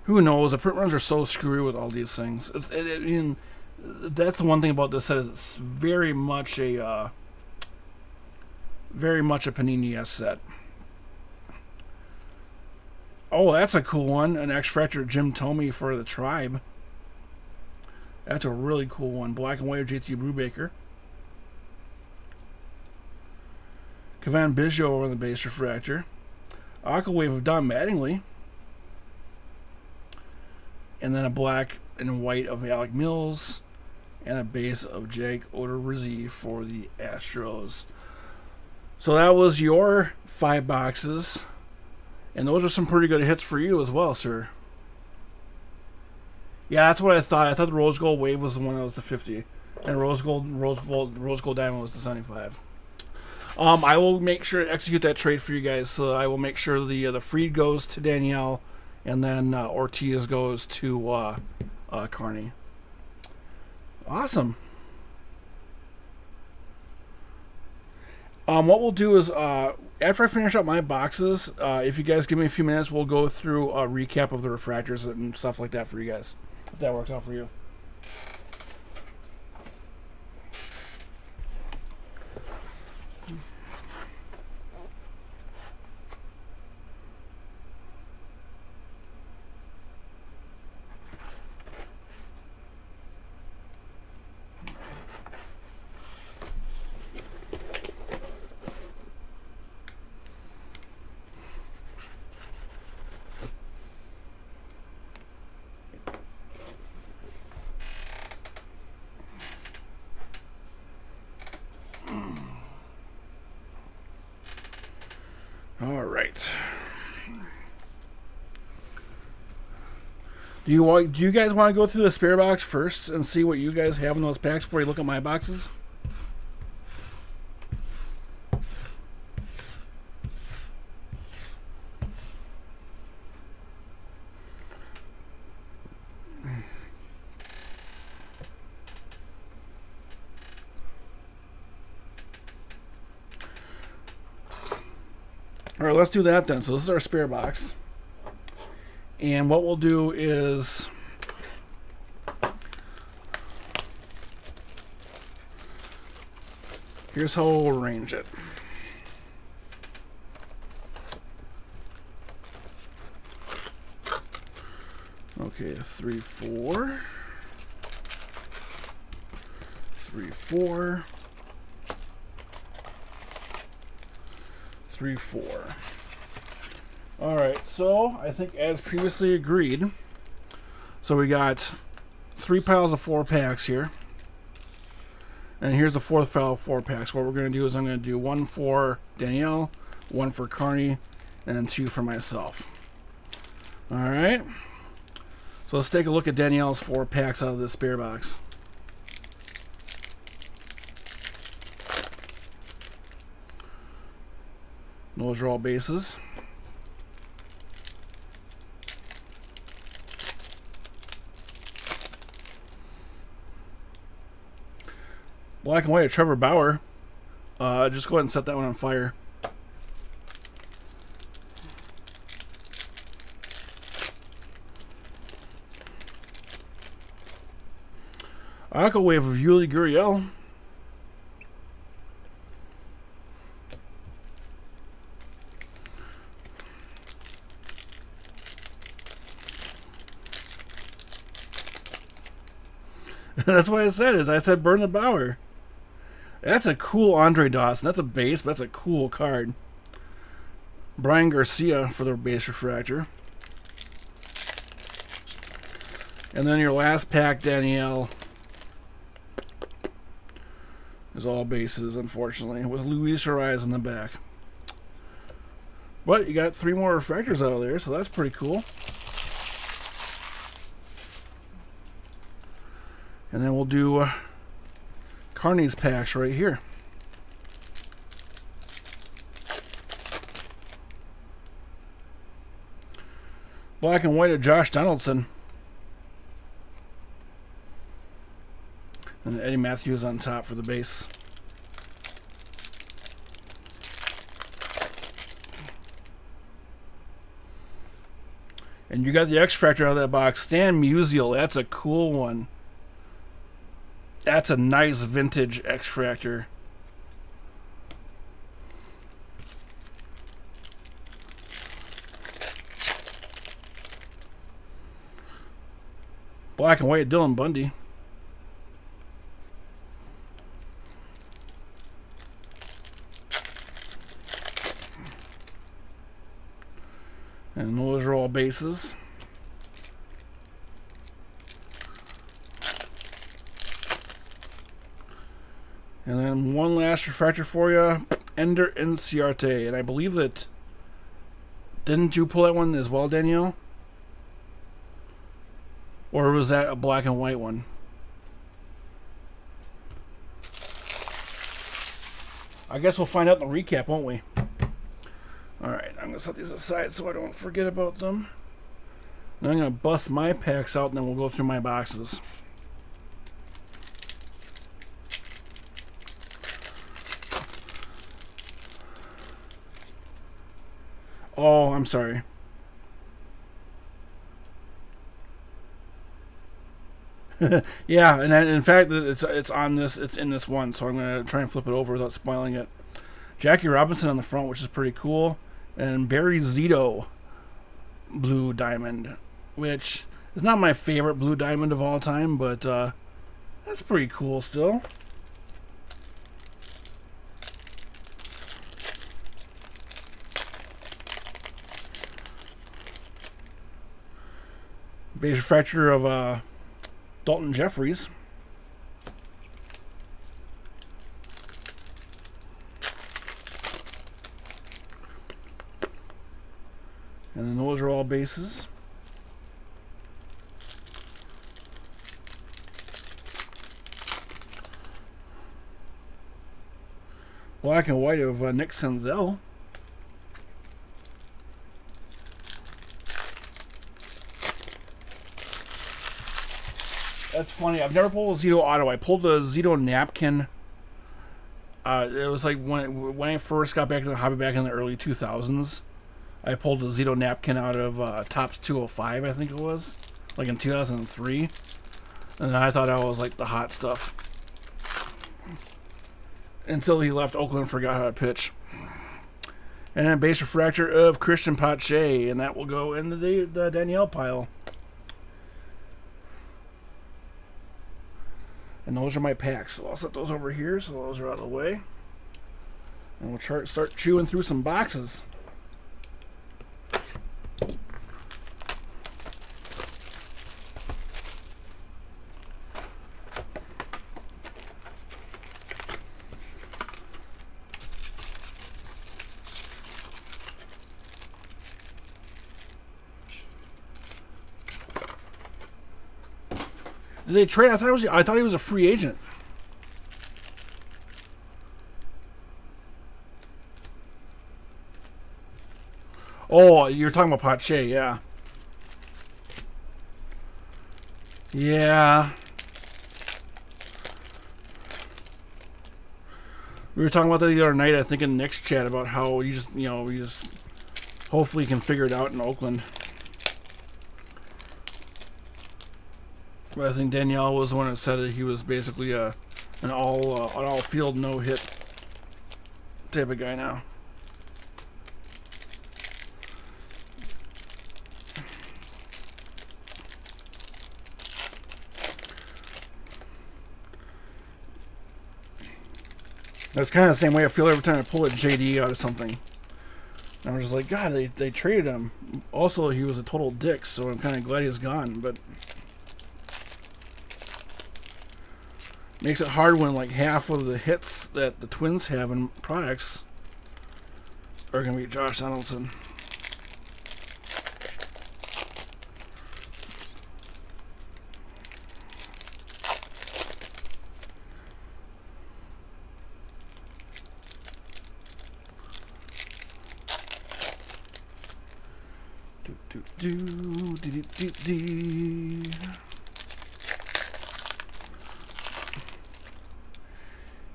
Who knows? The print runs are so screwy with all these things. I mean, that's the one thing about this set is it's very much a Panini-esque set. Oh, that's a cool one. An X-Fractor Jim Thome for the Tribe. That's a really cool one. Black and white of JT Brubaker. Cavan Biggio over the base refractor. Aquawave of Don Mattingly. And then a black and white of Alec Mills. And a base of Jake Odorizzi for the Astros. So that was your 5 boxes. And those are some pretty good hits for you as well, sir. Yeah, that's what I thought. I thought the Rose Gold Wave was the one that was the 50. And Rose Gold Diamond was the 75. I will make sure to execute that trade for you guys. So I will make sure the Fried goes to Danielle, and then Ortiz goes to Carney. Awesome. What we'll do is after I finish up my boxes, if you guys give me a few minutes, we'll go through a recap of the refractors and stuff like that for you guys, if that works out for you. right. Do you guys want to go through the spare box first and see what you guys have in those packs before you look at my boxes? All right, let's do that then. So this is our spare box. And what we'll do is here's how we'll arrange it. Okay, 3, 4. 3, 4. 3, 4. All right, so I think as previously agreed, so we got 3 piles of 4 packs here. And here's the 4th pile of 4 packs. What we're going to do is I'm going to do 1 for Danielle, 1 for Carney, and 2 for myself. All right. So let's take a look at Danielle's 4 packs out of this spare box. Those are all bases. Black and white of Trevor Bauer. Just go ahead and set that one on fire. Aqua Wave of Yuli Gurriel. That's what I said. I said burn the Bauer. That's a cool Andre Dawson. That's a base, but that's a cool card. Brian Garcia for the base refractor. And then your last pack, Danielle, is all bases, unfortunately, with Luis Ariz in the back. But you got 3 more refractors out of there, so that's pretty cool. And then we'll do Carney's packs right here. Black and white of Josh Donaldson. And Eddie Matthews on top for the base. And you got the X-Fractor out of that box. Stan Musial, that's a cool one. That's a nice vintage X-Fractor. Black and white Dylan Bundy. And those are all bases. And then one last refractor for you, Ender Inciarte. And I believe that, didn't you pull that one as well, Danielle? Or was that a black and white one? I guess we'll find out in the recap, won't we? Alright, I'm going to set these aside so I don't forget about them. Then I'm going to bust my packs out and then we'll go through my boxes. Oh, I'm sorry. Yeah, and in fact, it's on this. It's in this one, so I'm gonna try and flip it over without spoiling it. Jackie Robinson on the front, which is pretty cool, and Barry Zito Blue Diamond, which is not my favorite Blue Diamond of all time, but that's pretty cool still. Base refractor of Dalton Jeffries. And then those are all bases. Black and white of Nick Senzel. That's funny. I've never pulled a Zito Auto. I pulled a Zito Napkin. It was like when I first got back into the hobby back in the early 2000s. I pulled a Zito Napkin out of Topps 205, I think it was. Like in 2003. And I thought that was like the hot stuff. Until he left Oakland and forgot how to pitch. And then base refractor of Christian Pache, and that will go into the Danielle pile. And those are my packs, so I'll set those over here so those are out of the way. And we'll start chewing through some boxes. Did they trade? I thought he was a free agent. Oh, you're talking about Pache, yeah. Yeah. We were talking about that the other night, I think, in Nick's chat about how you just hopefully can figure it out in Oakland. But I think Danielle was the one that said that he was basically an all field no hit type of guy now. That's kind of the same way I feel every time I pull a JD out of something. And I was just like, God, they traded him. Also, he was a total dick, so I'm kind of glad he's gone, but makes it hard when like half of the hits that the Twins have in products are going to be Josh Donaldson.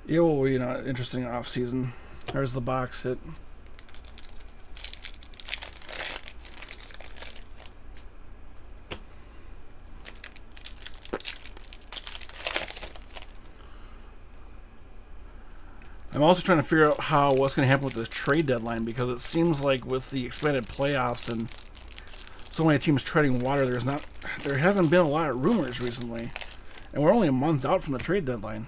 It will be an interesting off season. There's the box hit. I'm also trying to figure out what's going to happen with this trade deadline, because it seems like with the expanded playoffs and so many teams treading water, there hasn't been a lot of rumors recently, and we're only a month out from the trade deadline.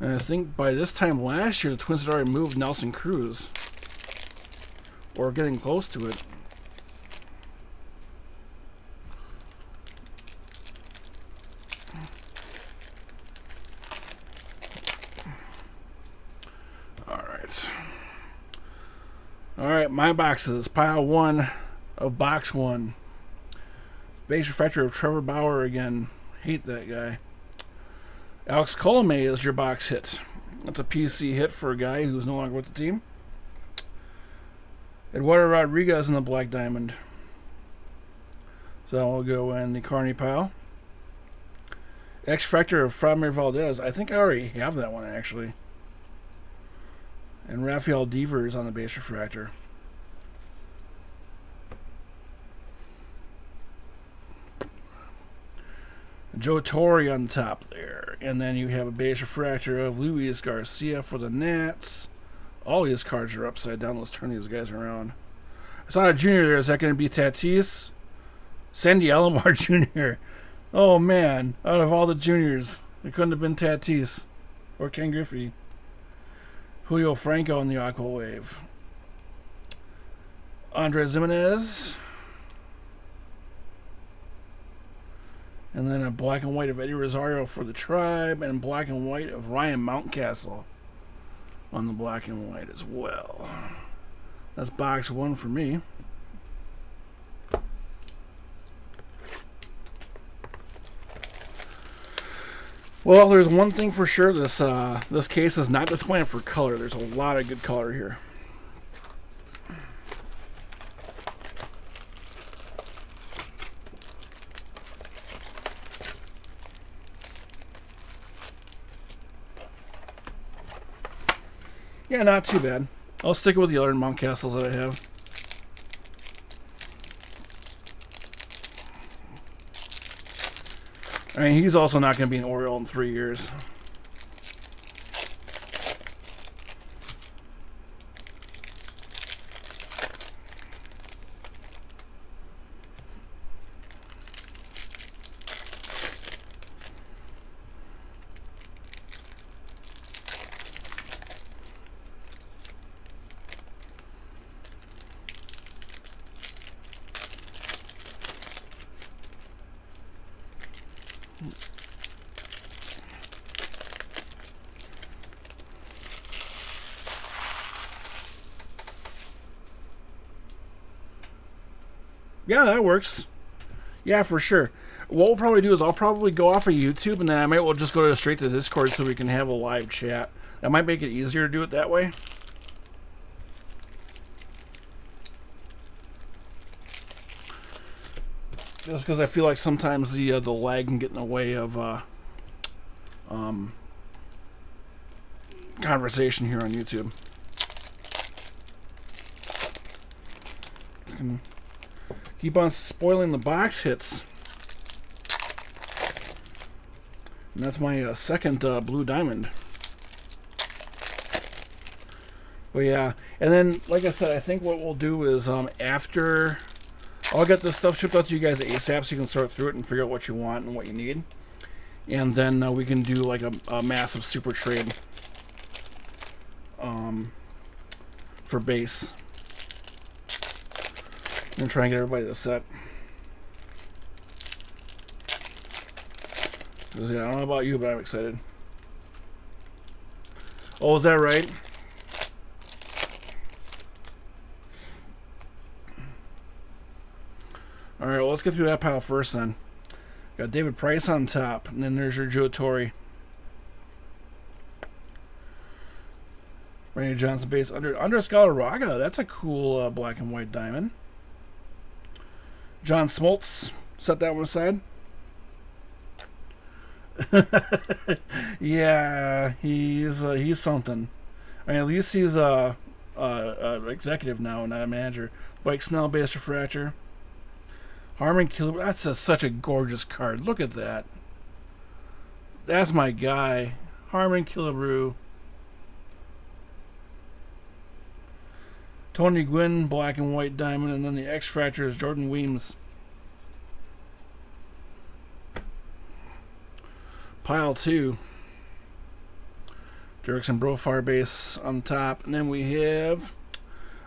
And I think by this time last year, the Twins had already moved Nelson Cruz, or getting close to it. All right, my boxes. Pile 1 of box 1. Base refractor of Trevor Bauer again. Hate that guy. Alex Colomé is your box hit. That's a PC hit for a guy who's no longer with the team. Eduardo Rodriguez in the Black Diamond. So that will go in the Carney pile. X Factor of Framir Valdez. I think I already have that one, actually. And Rafael Devers on the base refractor. Joe Torre on the top there. And then you have a base refractor of Luis Garcia for the Nats. All these cards are upside down. Let's turn these guys around. I saw a junior there. Is that going to be Tatis? Sandy Alomar Jr. Oh, man. Out of all the juniors, it couldn't have been Tatis or Ken Griffey. Julio Franco in the Aqua Wave. Andres Jimenez. And then a black and white of Eddie Rosario for the Tribe. And black and white of Ryan Mountcastle on the black and white as well. That's box 1 for me. Well, there's one thing for sure. This case is not disappointing for color. There's a lot of good color here. Yeah, not too bad. I'll stick with the other mount castles that I have. I mean, he's also not going to be an Oriole in 3 years. Yeah, that works. Yeah, for sure. What we'll probably do is I'll probably go off of YouTube, and then I might well just go straight to Discord so we can have a live chat. That might make it easier to do it that way. Just because I feel like sometimes the lag can get in the way of conversation here on YouTube. You can keep on spoiling the box hits. And that's my second blue diamond. But yeah, and then like I said, I think what we'll do is after I'll get this stuff shipped out to you guys ASAP so you can sort through it and figure out what you want and what you need. And then we can do like a massive super trade for base. And try and get everybody the set. Because, yeah, I don't know about you, but I'm excited. Oh, is that right? Alright, well, let's get through that pile first then. Got David Price on top, and then there's your Joe Torre. Randy Johnson base under Scalaraga. That's a cool black and white diamond. John Smoltz, set that one aside. Yeah, he's something. I mean, at least he's a executive now, not a manager. Mike Snell base refractor. Harmon Killebrew, that's such a gorgeous card. Look at that. That's my guy. Harmon Killebrew. Tony Gwynn, black and white diamond, and then the X-Fractor is Jordan Weems. Pile 2. Jerickson Brofar base on top, and then we have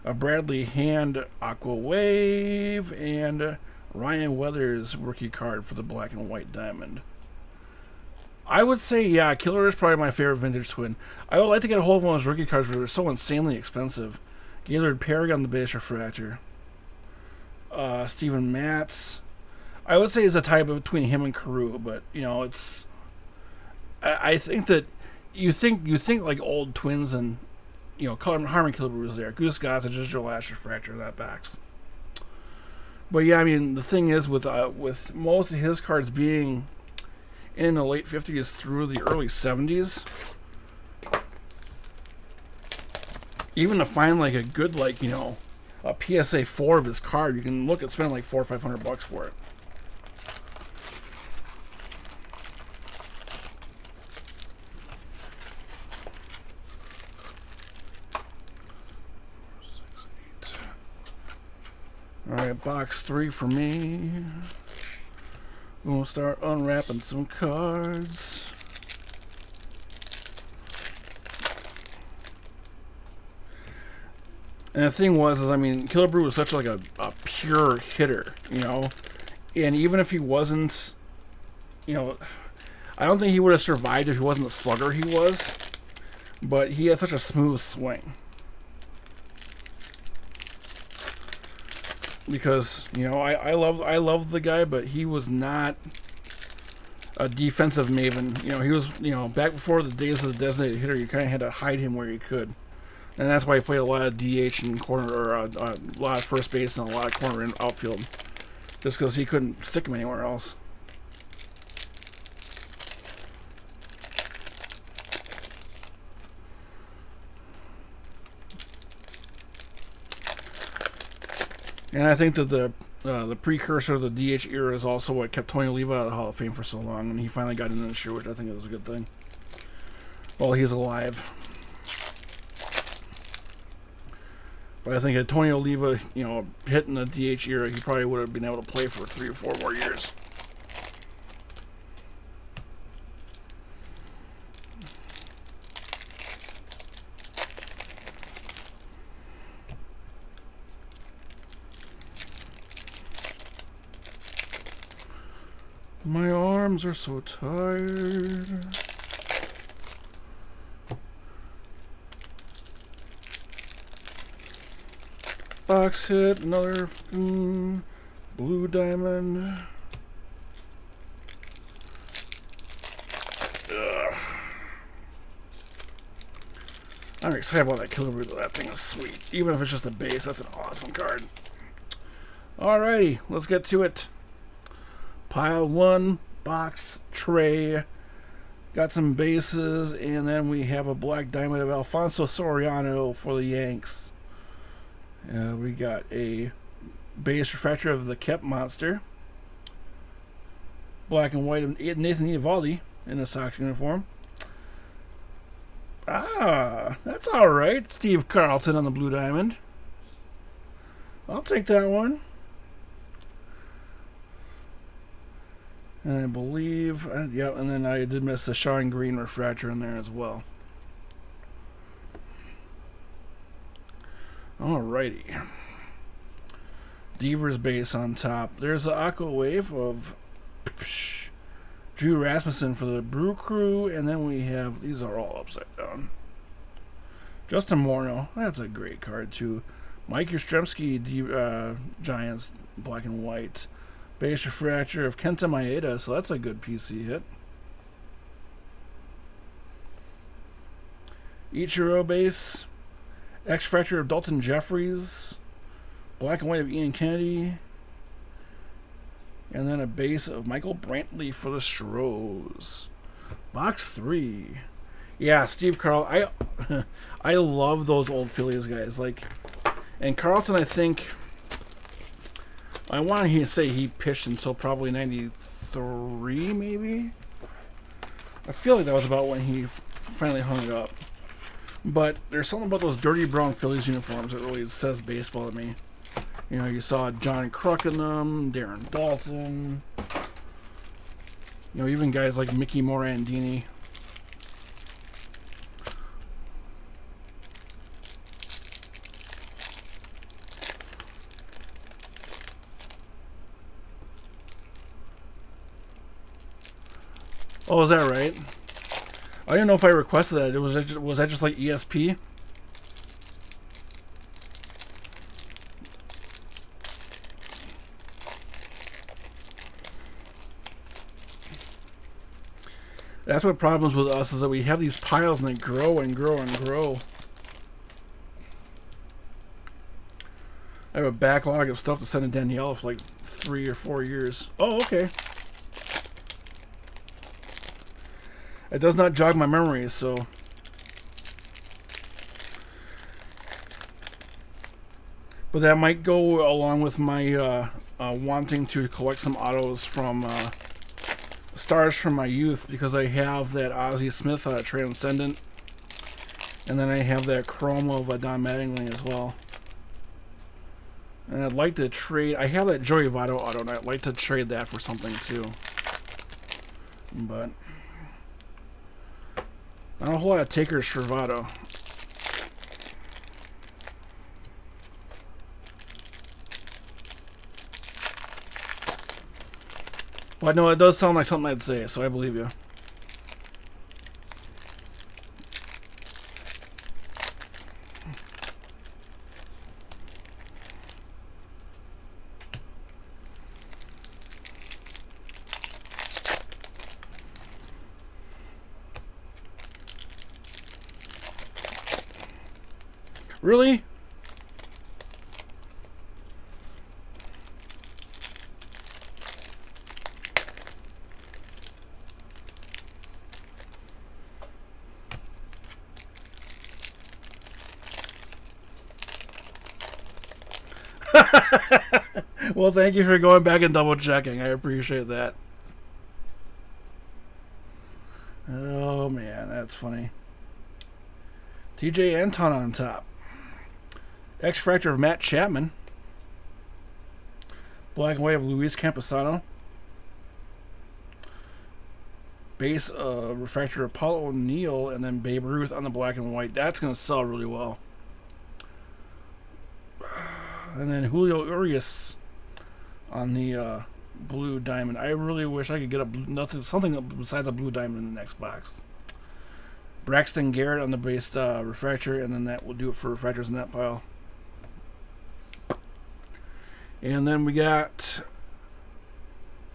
a Bradley Hand Aqua Wave and Ryan Weathers rookie card for the black and white diamond. I would say, yeah, Killer is probably my favorite vintage twin. I would like to get a hold of one of those rookie cards, but they're so insanely expensive. Gaylord Perry on the base refractor. Steven Matz. I would say it's a tie between him and Carew, but you know, it's. I think that you think like old twins, and you know, Harmon Killebrew was there. Goose Goss is just your last refractor in that box. But yeah, I mean, the thing is with most of his cards being in the late 50s through the early 70s, even to find like a good, like, you know, a PSA 4 of his card, you can look at spending like $400 or $500 for it. Alright, box 3 for me. We'll start unwrapping some cards. And the thing was, I mean, Killebrew was such like a pure hitter, you know? And even if he wasn't, you know, I don't think he would have survived if he wasn't the slugger he was. but he had such a smooth swing. Because, you know, I love the guy, but he was not a defensive maven. You know, he was, you know, back before the days of the designated hitter, you kind of had to hide him where you could. And that's why he played a lot of DH and corner, or a lot of first base and a lot of corner and outfield. Just because he couldn't stick him anywhere else. And I think that the precursor of the DH era is also what kept Tony Oliva out of the Hall of Fame for so long, and he finally got into the shoe, which I think is a good thing. While he's alive. But I think if Tony Oliva, you know, hit in the DH era, he probably would have been able to play for 3 or 4 more years. My arms are so tired. Box hit, another blue diamond. Ugh. I'm excited about that Killer Blue. That thing is sweet. Even if it's just a base, that's an awesome card. Alrighty, let's get to it. Pile 1, box, tray. Got some bases, and then we have a black diamond of Alfonso Soriano for the Yanks. We got a base refractor of the Kep Monster. Black and white of Nathan Eovaldi in a Sox uniform. Ah, that's alright. Steve Carlton on the blue diamond. I'll take that one. And I believe, yeah, and then I did miss the Sean Green refractor in there as well. Alrighty. Devers base on top. There's the Aqua Wave of Drew Rasmussen for the Brew Crew, and then we have, these are all upside down. Justin Morneau, that's a great card too. Mike Yastrzemski, Giants, black and white. Base refractor of Kenta Maeda, so that's a good PC hit. Ichiro base. X refractor of Dalton Jeffries. Black and white of Ian Kennedy. And then a base of Michael Brantley for the Stros. Box 3. Yeah, Steve Carl. I love those old Phillies guys. Like, and Carlton, I think, I want to say he pitched until probably 93, maybe? I feel like that was about when he finally hung it up. But there's something about those dirty brown Phillies uniforms that really says baseball to me. You know, you saw John Kruk in them, Darren Dalton. You know, even guys like Mickey Morandini. Oh, is that right? I didn't know if I requested that. Was that just like ESP? That's what problems with us is that we have these piles and they grow and grow and grow. I have a backlog of stuff to send to Danielle for like 3 or 4 years. Oh, okay. It does not jog my memory, so. But that might go along with my wanting to collect some autos from stars from my youth, because I have that Ozzie Smith Transcendent, and then I have that Chrome of Don Mattingly as well. And I'd like to trade. I have that Joey Votto auto, and I'd like to trade that for something too. But not a whole lot of takers for Votto. But no, it does sound like something I'd say, so I believe you. Really? Well, thank you for going back and double checking. I appreciate that. Oh man, that's funny. TJ Anton on top. X Fractor of Matt Chapman. Black and white of Luis Camposano. Base refractor of Paul O'Neill, and then Babe Ruth on the black and white. That's going to sell really well. And then Julio Urias on the blue diamond. I really wish I could get something besides a blue diamond in the next box. Braxton Garrett on the base refractor, and then that will do it for refractors in that pile. And then we got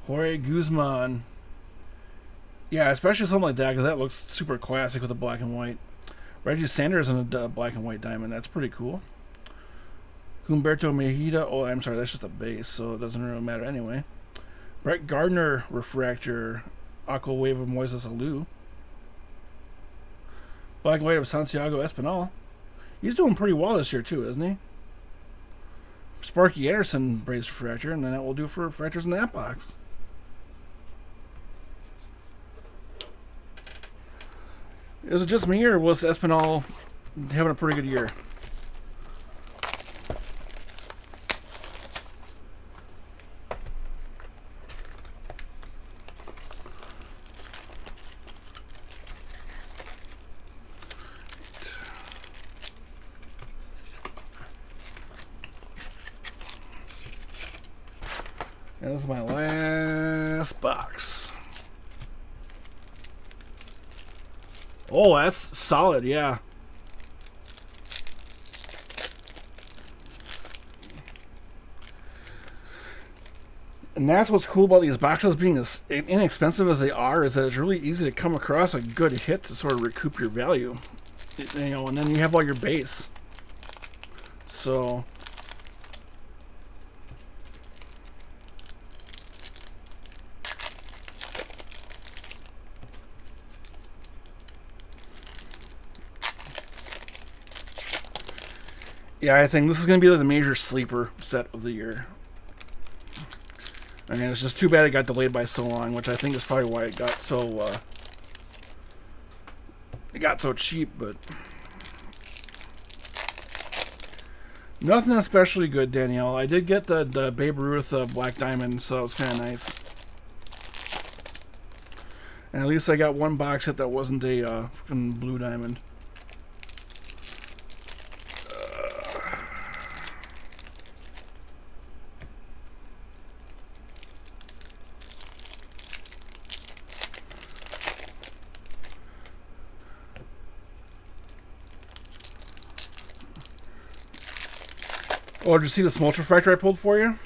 Jorge Guzman. Yeah, especially something like that, because that looks super classic with the black and white. Reggie Sanders on a black and white diamond. That's pretty cool. Humberto Mejida. Oh, I'm sorry, that's just a base, so it doesn't really matter anyway. Brett Gardner refractor. Aqua Wave of Moises Alou. Black and white of Santiago Espinal. He's doing pretty well this year too, isn't he? Sparky Anderson brace refractor, and then that will do for refractors in that box. Is it just me, or was Espinal having a pretty good year? And this is my last box. Oh, that's solid, yeah. And that's what's cool about these boxes being as inexpensive as they are, is that it's really easy to come across a good hit to sort of recoup your value. You know, and then you have all your base. So yeah, I think this is going to be the major sleeper set of the year. I mean, it's just too bad it got delayed by so long, which I think is probably why it got so cheap, but nothing especially good, Danielle. I did get the Babe Ruth Black Diamond, so it was kind of nice. And at least I got one box hit that wasn't a fucking blue diamond. Oh, did you see the smolch refractor I pulled for you?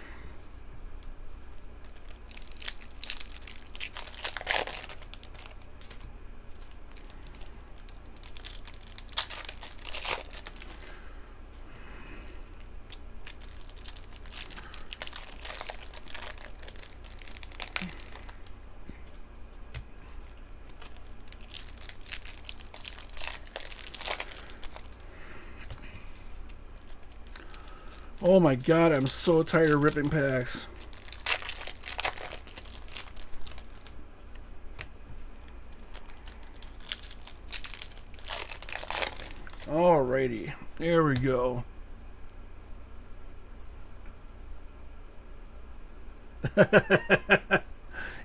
Oh my god, I'm so tired of ripping packs. Alrighty, there we go.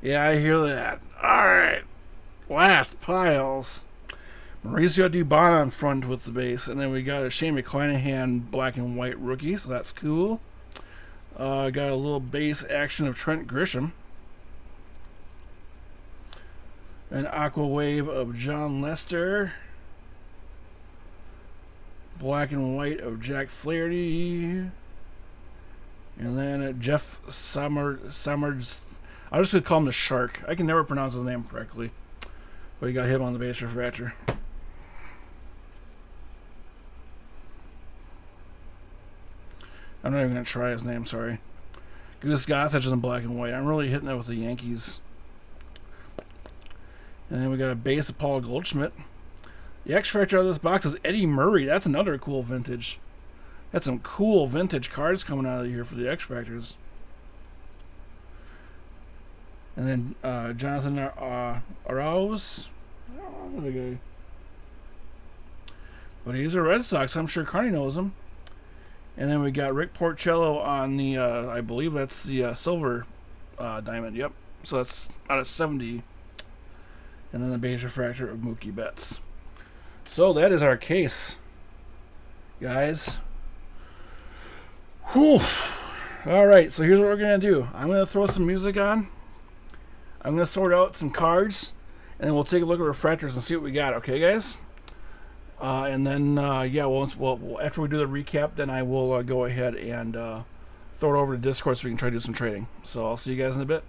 Yeah, I hear that. Alright, last piles. Mauricio Dubon on front with the base, and then we got a Shane McClanahan black and white rookie, so that's cool. Got a little base action of Trent Grisham. An Aqua Wave of John Lester. Black and white of Jack Flaherty. And then Jeff Summers. I'm just going to call him the Shark. I can never pronounce his name correctly. But you got him on the base refractor. I'm not even going to try his name, sorry. Goose Gossage is in black and white. I'm really hitting it with the Yankees. And then we got a base of Paul Goldschmidt. The X Factor out of this box is Eddie Murray. That's another cool vintage. That's some cool vintage cards coming out of here for the X Factors. And then Jonathan Arauz. I don't know the guy. But he's a Red Sox. I'm sure Carney knows him. And then we got Rick Porcello on the, I believe that's the silver diamond. Yep. So that's out of 70. And then the base refractor of Mookie Betts. So that is our case, guys. Whew. All right, so here's what we're going to do. I'm going to throw some music on. I'm going to sort out some cards. And then we'll take a look at refractors and see what we got. Okay, guys? And then, yeah, we'll after we do the recap, then I will go ahead and throw it over to Discord so we can try to do some trading. So I'll see you guys in a bit.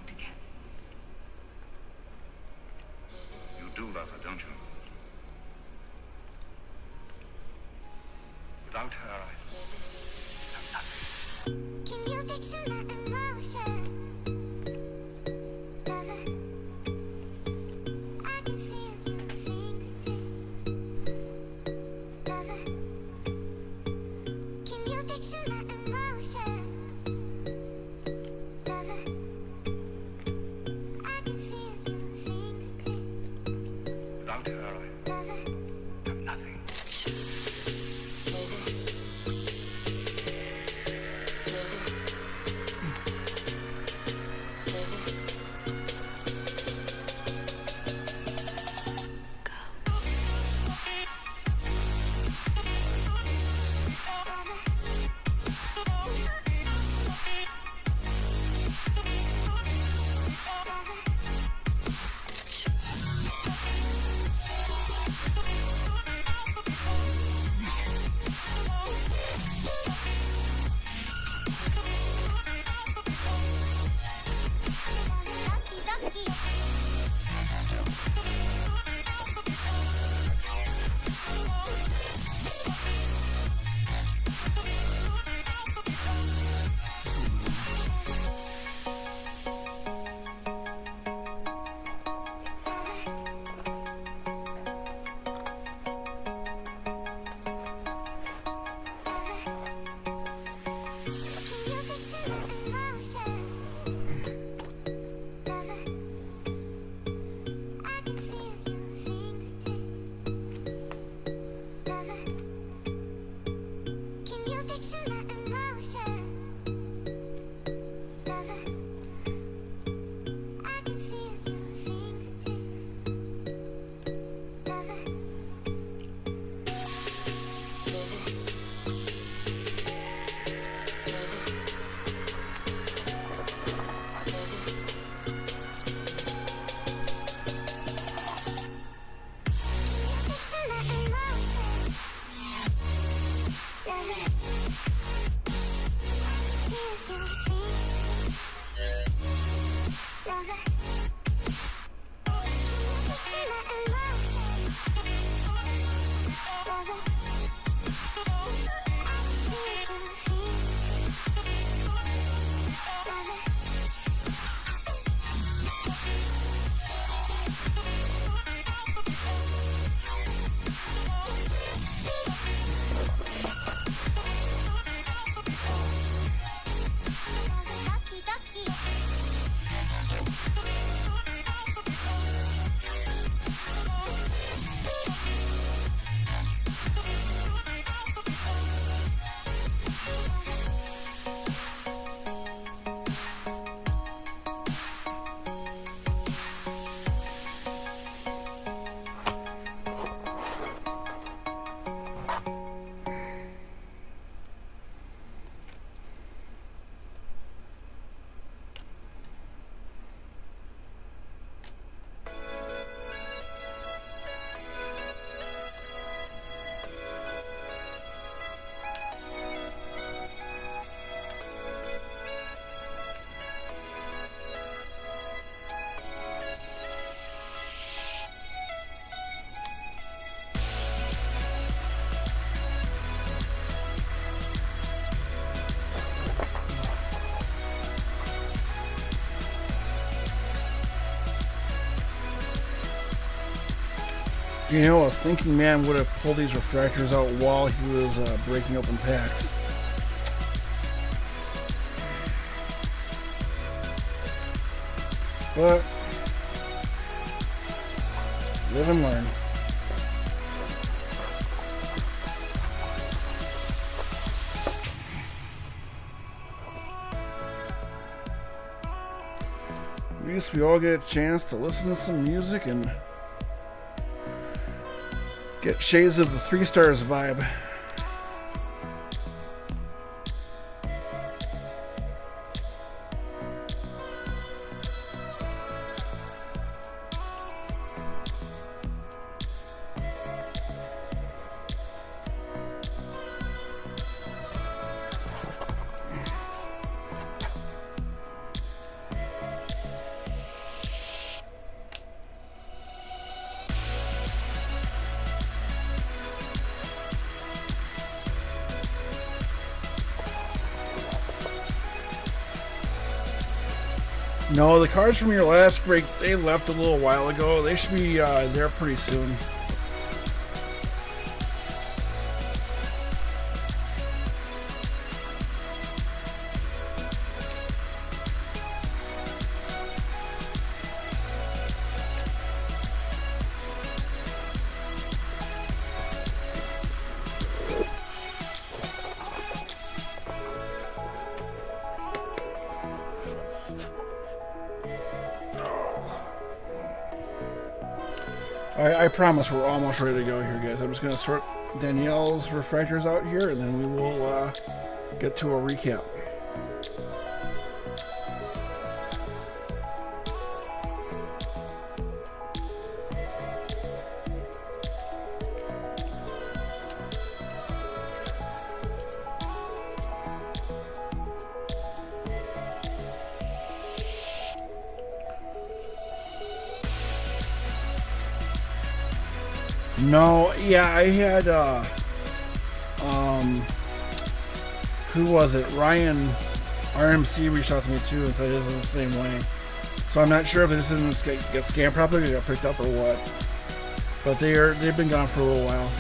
again. You do love her, don't you? Without her, I'm nothing. Can you picture my emotion? Lover, I can feel your fingertips. Lover, can you picture my emotion? Lover, I can feel your fingertips. Without her, Lover, I'm nothing. ducky, ducky. Can you picture my emotion? Lover, I can feel your fingertips. Lover, can you picture my emotion? Lover, I can feel your fingertips. Lover. Picture my emotion. Lover, feel your fingertips. Lover, picture my emotion. Lover, feel your fingertips. Lover. Ducky, ducky. You know, a thinking man would have pulled these refractors out while he was breaking open packs. But live and learn. At least we all get a chance to listen to some music and get shades of the 3 Stars vibe. No, the cards from your last break, they left a little while ago. They should be there pretty soon. I promise we're almost ready to go here, guys. I'm just going to sort Danielle's refractors out here, and then we will get to a recap. No, yeah, I had, who was it? Ryan RMC reached out to me too and said it was the same way. So I'm not sure if this didn't get scanned properly or got picked up or what. But they've been gone for a little while.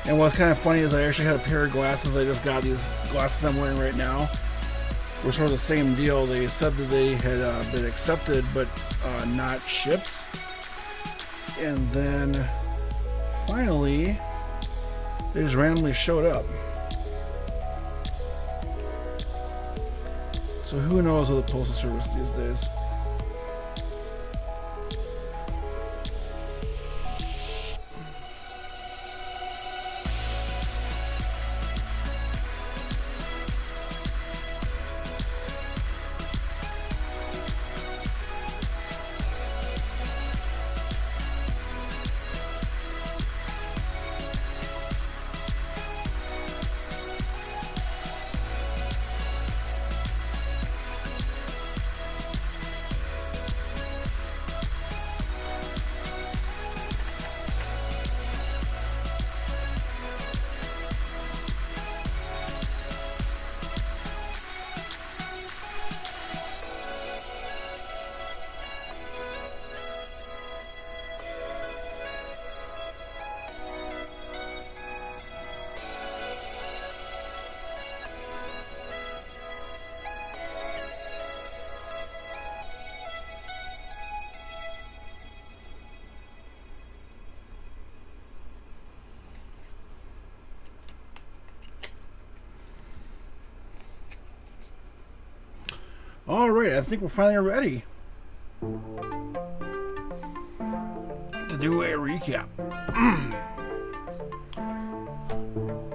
And what's kind of funny is I actually had a pair of glasses. I just got these glasses I'm wearing right now. Were sort of the same deal. They said that they had been accepted but not shipped. And then finally, they just randomly showed up. So who knows with the Postal Service these days. Alright, I think we're finally ready to do a recap.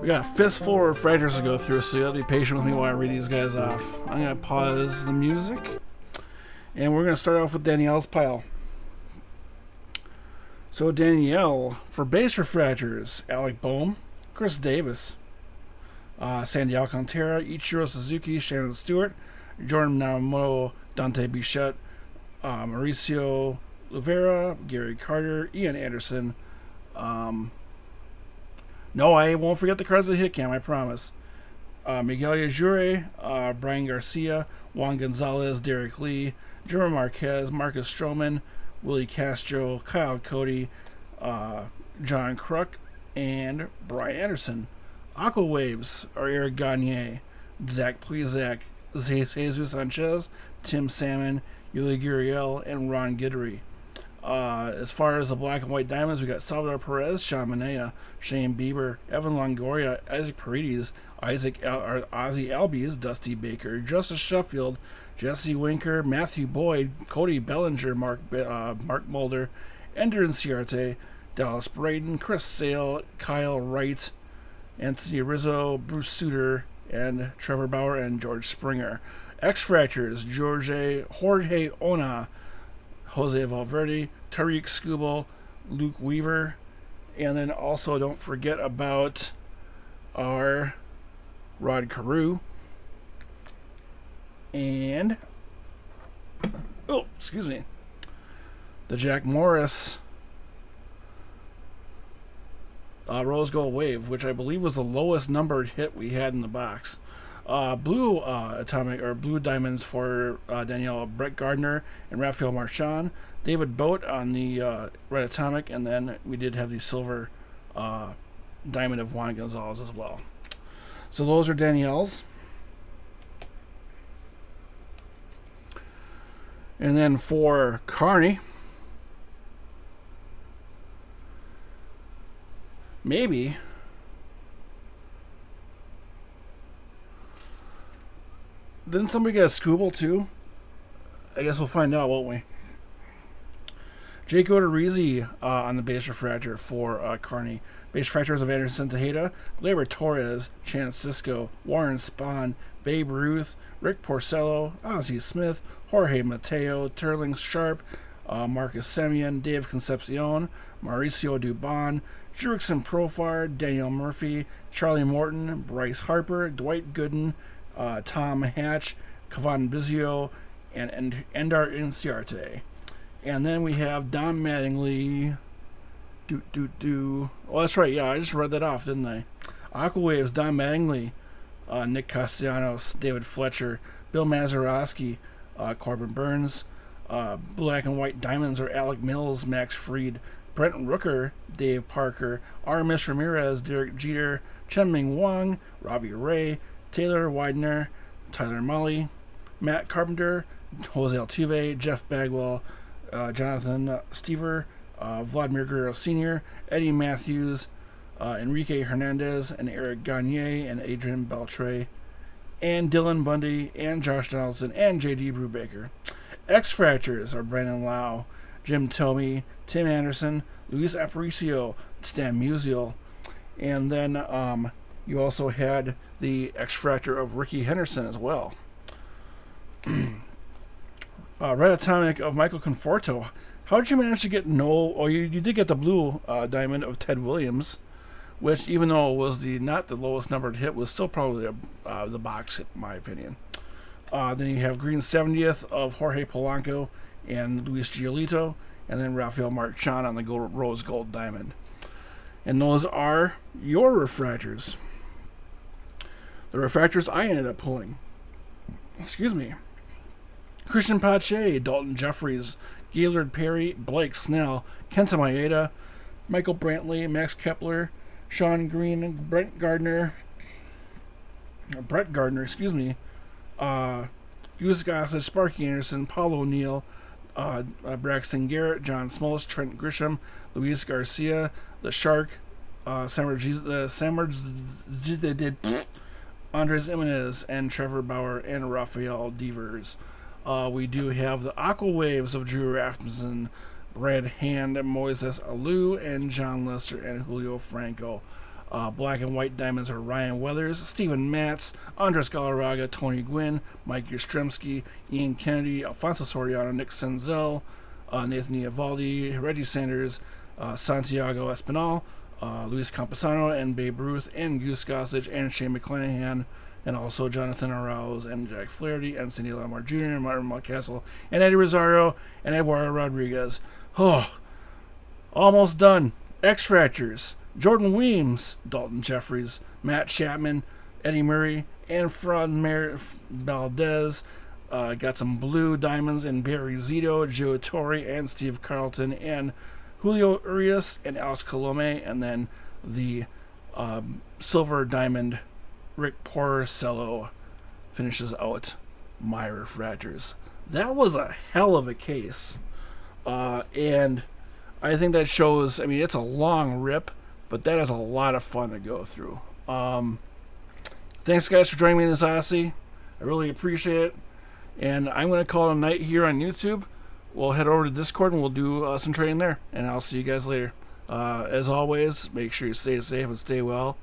We got a fistful of refractors to go through, so you have to be patient with me while I read these guys off. I'm going to pause the music, and we're going to start off with Danielle's pile. So Danielle, for base refractors, Alec Boehm, Chris Davis, Sandy Alcantara, Ichiro Suzuki, Shannon Stewart, Jordan Namamoto, Dante Bichette, Mauricio Rivera, Gary Carter, Ian Anderson. No, I won't forget the cards of the hit cam, I promise. Miguel Yajure, Brian Garcia, Juan Gonzalez, Derek Lee, German Marquez, Marcus Stroman, Willie Castro, Kyle Cody, John Kruk, and Brian Anderson. Aqua Waves are Eric Gagne, Zach Plezak, Jesus Sanchez, Tim Salmon, Yuli Guriel, and Ron Guidry. As far as the black and white diamonds, we got Salvador Perez, Sean Manea, Shane Bieber, Evan Longoria, Isaac Paredes, Ozzy Albies, Dusty Baker, Justice Sheffield, Jesse Winker, Matthew Boyd, Cody Bellinger, Mark Mulder, Ender Inciarte, Dallas Braden, Chris Sale, Kyle Wright, Anthony Rizzo, Bruce Suter, and Trevor Bauer and George Springer. X-Fractors, Jorge Ona, Jose Valverde, Tariq Skubal, Luke Weaver, and then also don't forget about our Rod Carew and the Jack Morris Rose Gold Wave, which I believe was the lowest numbered hit we had in the box. Blue atomic or blue diamonds for Danielle Brett Gardner and Raphael Marchand. David Boat on the red atomic, and then we did have the silver diamond of Juan Gonzalez as well. So those are Danielle's. And then for Carney, maybe didn't somebody get a Scooble too? I guess we'll find out, won't we? Jake Odorizzi on the base refractor for Carney. Base refractors of Anderson Tejeda, Gleyber Torres, Chance Cisco, Warren Spahn, Babe Ruth, Rick Porcello, Ozzie Smith, Jorge Mateo, Turling Sharp, Marcus Semien, Dave Concepcion, Mauricio Dubon, Jurickson Profar, Daniel Murphy, Charlie Morton, Bryce Harper, Dwight Gooden, Tom Hatch, Kavan Bizio, and Endar Inciarte. And then we have Don Mattingly. Oh, that's right. Yeah, I just read that off, didn't I? Aquawaves, Don Mattingly, Nick Castellanos, David Fletcher, Bill Mazeroski, Corbin Burns. Black and White Diamonds are Alec Mills, Max Fried, Brent Rooker, Dave Parker, Aramis Ramirez, Derek Jeter, Chen-Ming Wang, Robbie Ray, Taylor Widener, Tyler Mully, Matt Carpenter, Jose Altuve, Jeff Bagwell, Jonathan Stever, Vladimir Guerrero Sr., Eddie Matthews, Enrique Hernandez, and Eric Gagne, and Adrian Beltre, and Dylan Bundy, and Josh Donaldson, and J.D. Brubaker. X-Fractors are Brandon Lau, Jim Tomey, Tim Anderson, Luis Aparicio, Stan Musial, and then you also had the X-Fractor of Ricky Henderson as well. Red Atomic of Michael Conforto. How did you manage to get you did get the blue diamond of Ted Williams, which even though it was not the lowest numbered hit, was still probably the box hit, in my opinion. Then you have green 70th of Jorge Polanco and Luis Giolito, and then Raphael Marchand on the rose gold diamond. And those are your refractors. The refractors I ended up pulling. Excuse me. Christian Pache, Dalton Jeffries, Gaylord Perry, Blake Snell, Kenta Maeda, Michael Brantley, Max Kepler, Sean Green, Brett Gardner, Goose Gossett, Sparky Anderson, Paul O'Neill, Braxton Garrett, John Smoltz, Trent Grisham, Luis Garcia, The Shark, Andres Jimenez, and Trevor Bauer, and Rafael Devers. We do have the Aqua Waves of Drew Rasmussen, Brad Hand, Moises Alou, and John Lester, and Julio Franco. Black and White Diamonds are Ryan Weathers, Stephen Matz, Andres Galarraga, Tony Gwynn, Mike Yastrzemski, Ian Kennedy, Alfonso Soriano, Nick Senzel, Nathan Eovaldi, Reggie Sanders, Santiago Espinal, Luis Campusano, and Babe Ruth, and Goose Gossage, and Shane McClanahan, and also Jonathan Arouse, and Jack Flaherty, and Cindy Lamar Jr., and Martin Mountcastle, and Eddie Rosario, and Eduardo Rodriguez. Oh, almost done. X-Fractors, Jordan Weems, Dalton Jeffries, Matt Chapman, Eddie Murray, and Fran Valdez. Got some blue diamonds in Barry Zito, Joe Torre, and Steve Carlton, and Julio Urias, and Alex Colome, and then the silver diamond Rick Porcello finishes out my refractors. That was a hell of a case. And I think that shows, it's a long rip, but that is a lot of fun to go through. Thanks, guys, for joining me in this Odyssey. I really appreciate it. And I'm going to call it a night here on YouTube. We'll head over to Discord and we'll do some trading there. And I'll see you guys later. As always, make sure you stay safe and stay well.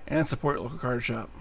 And support your local card shop.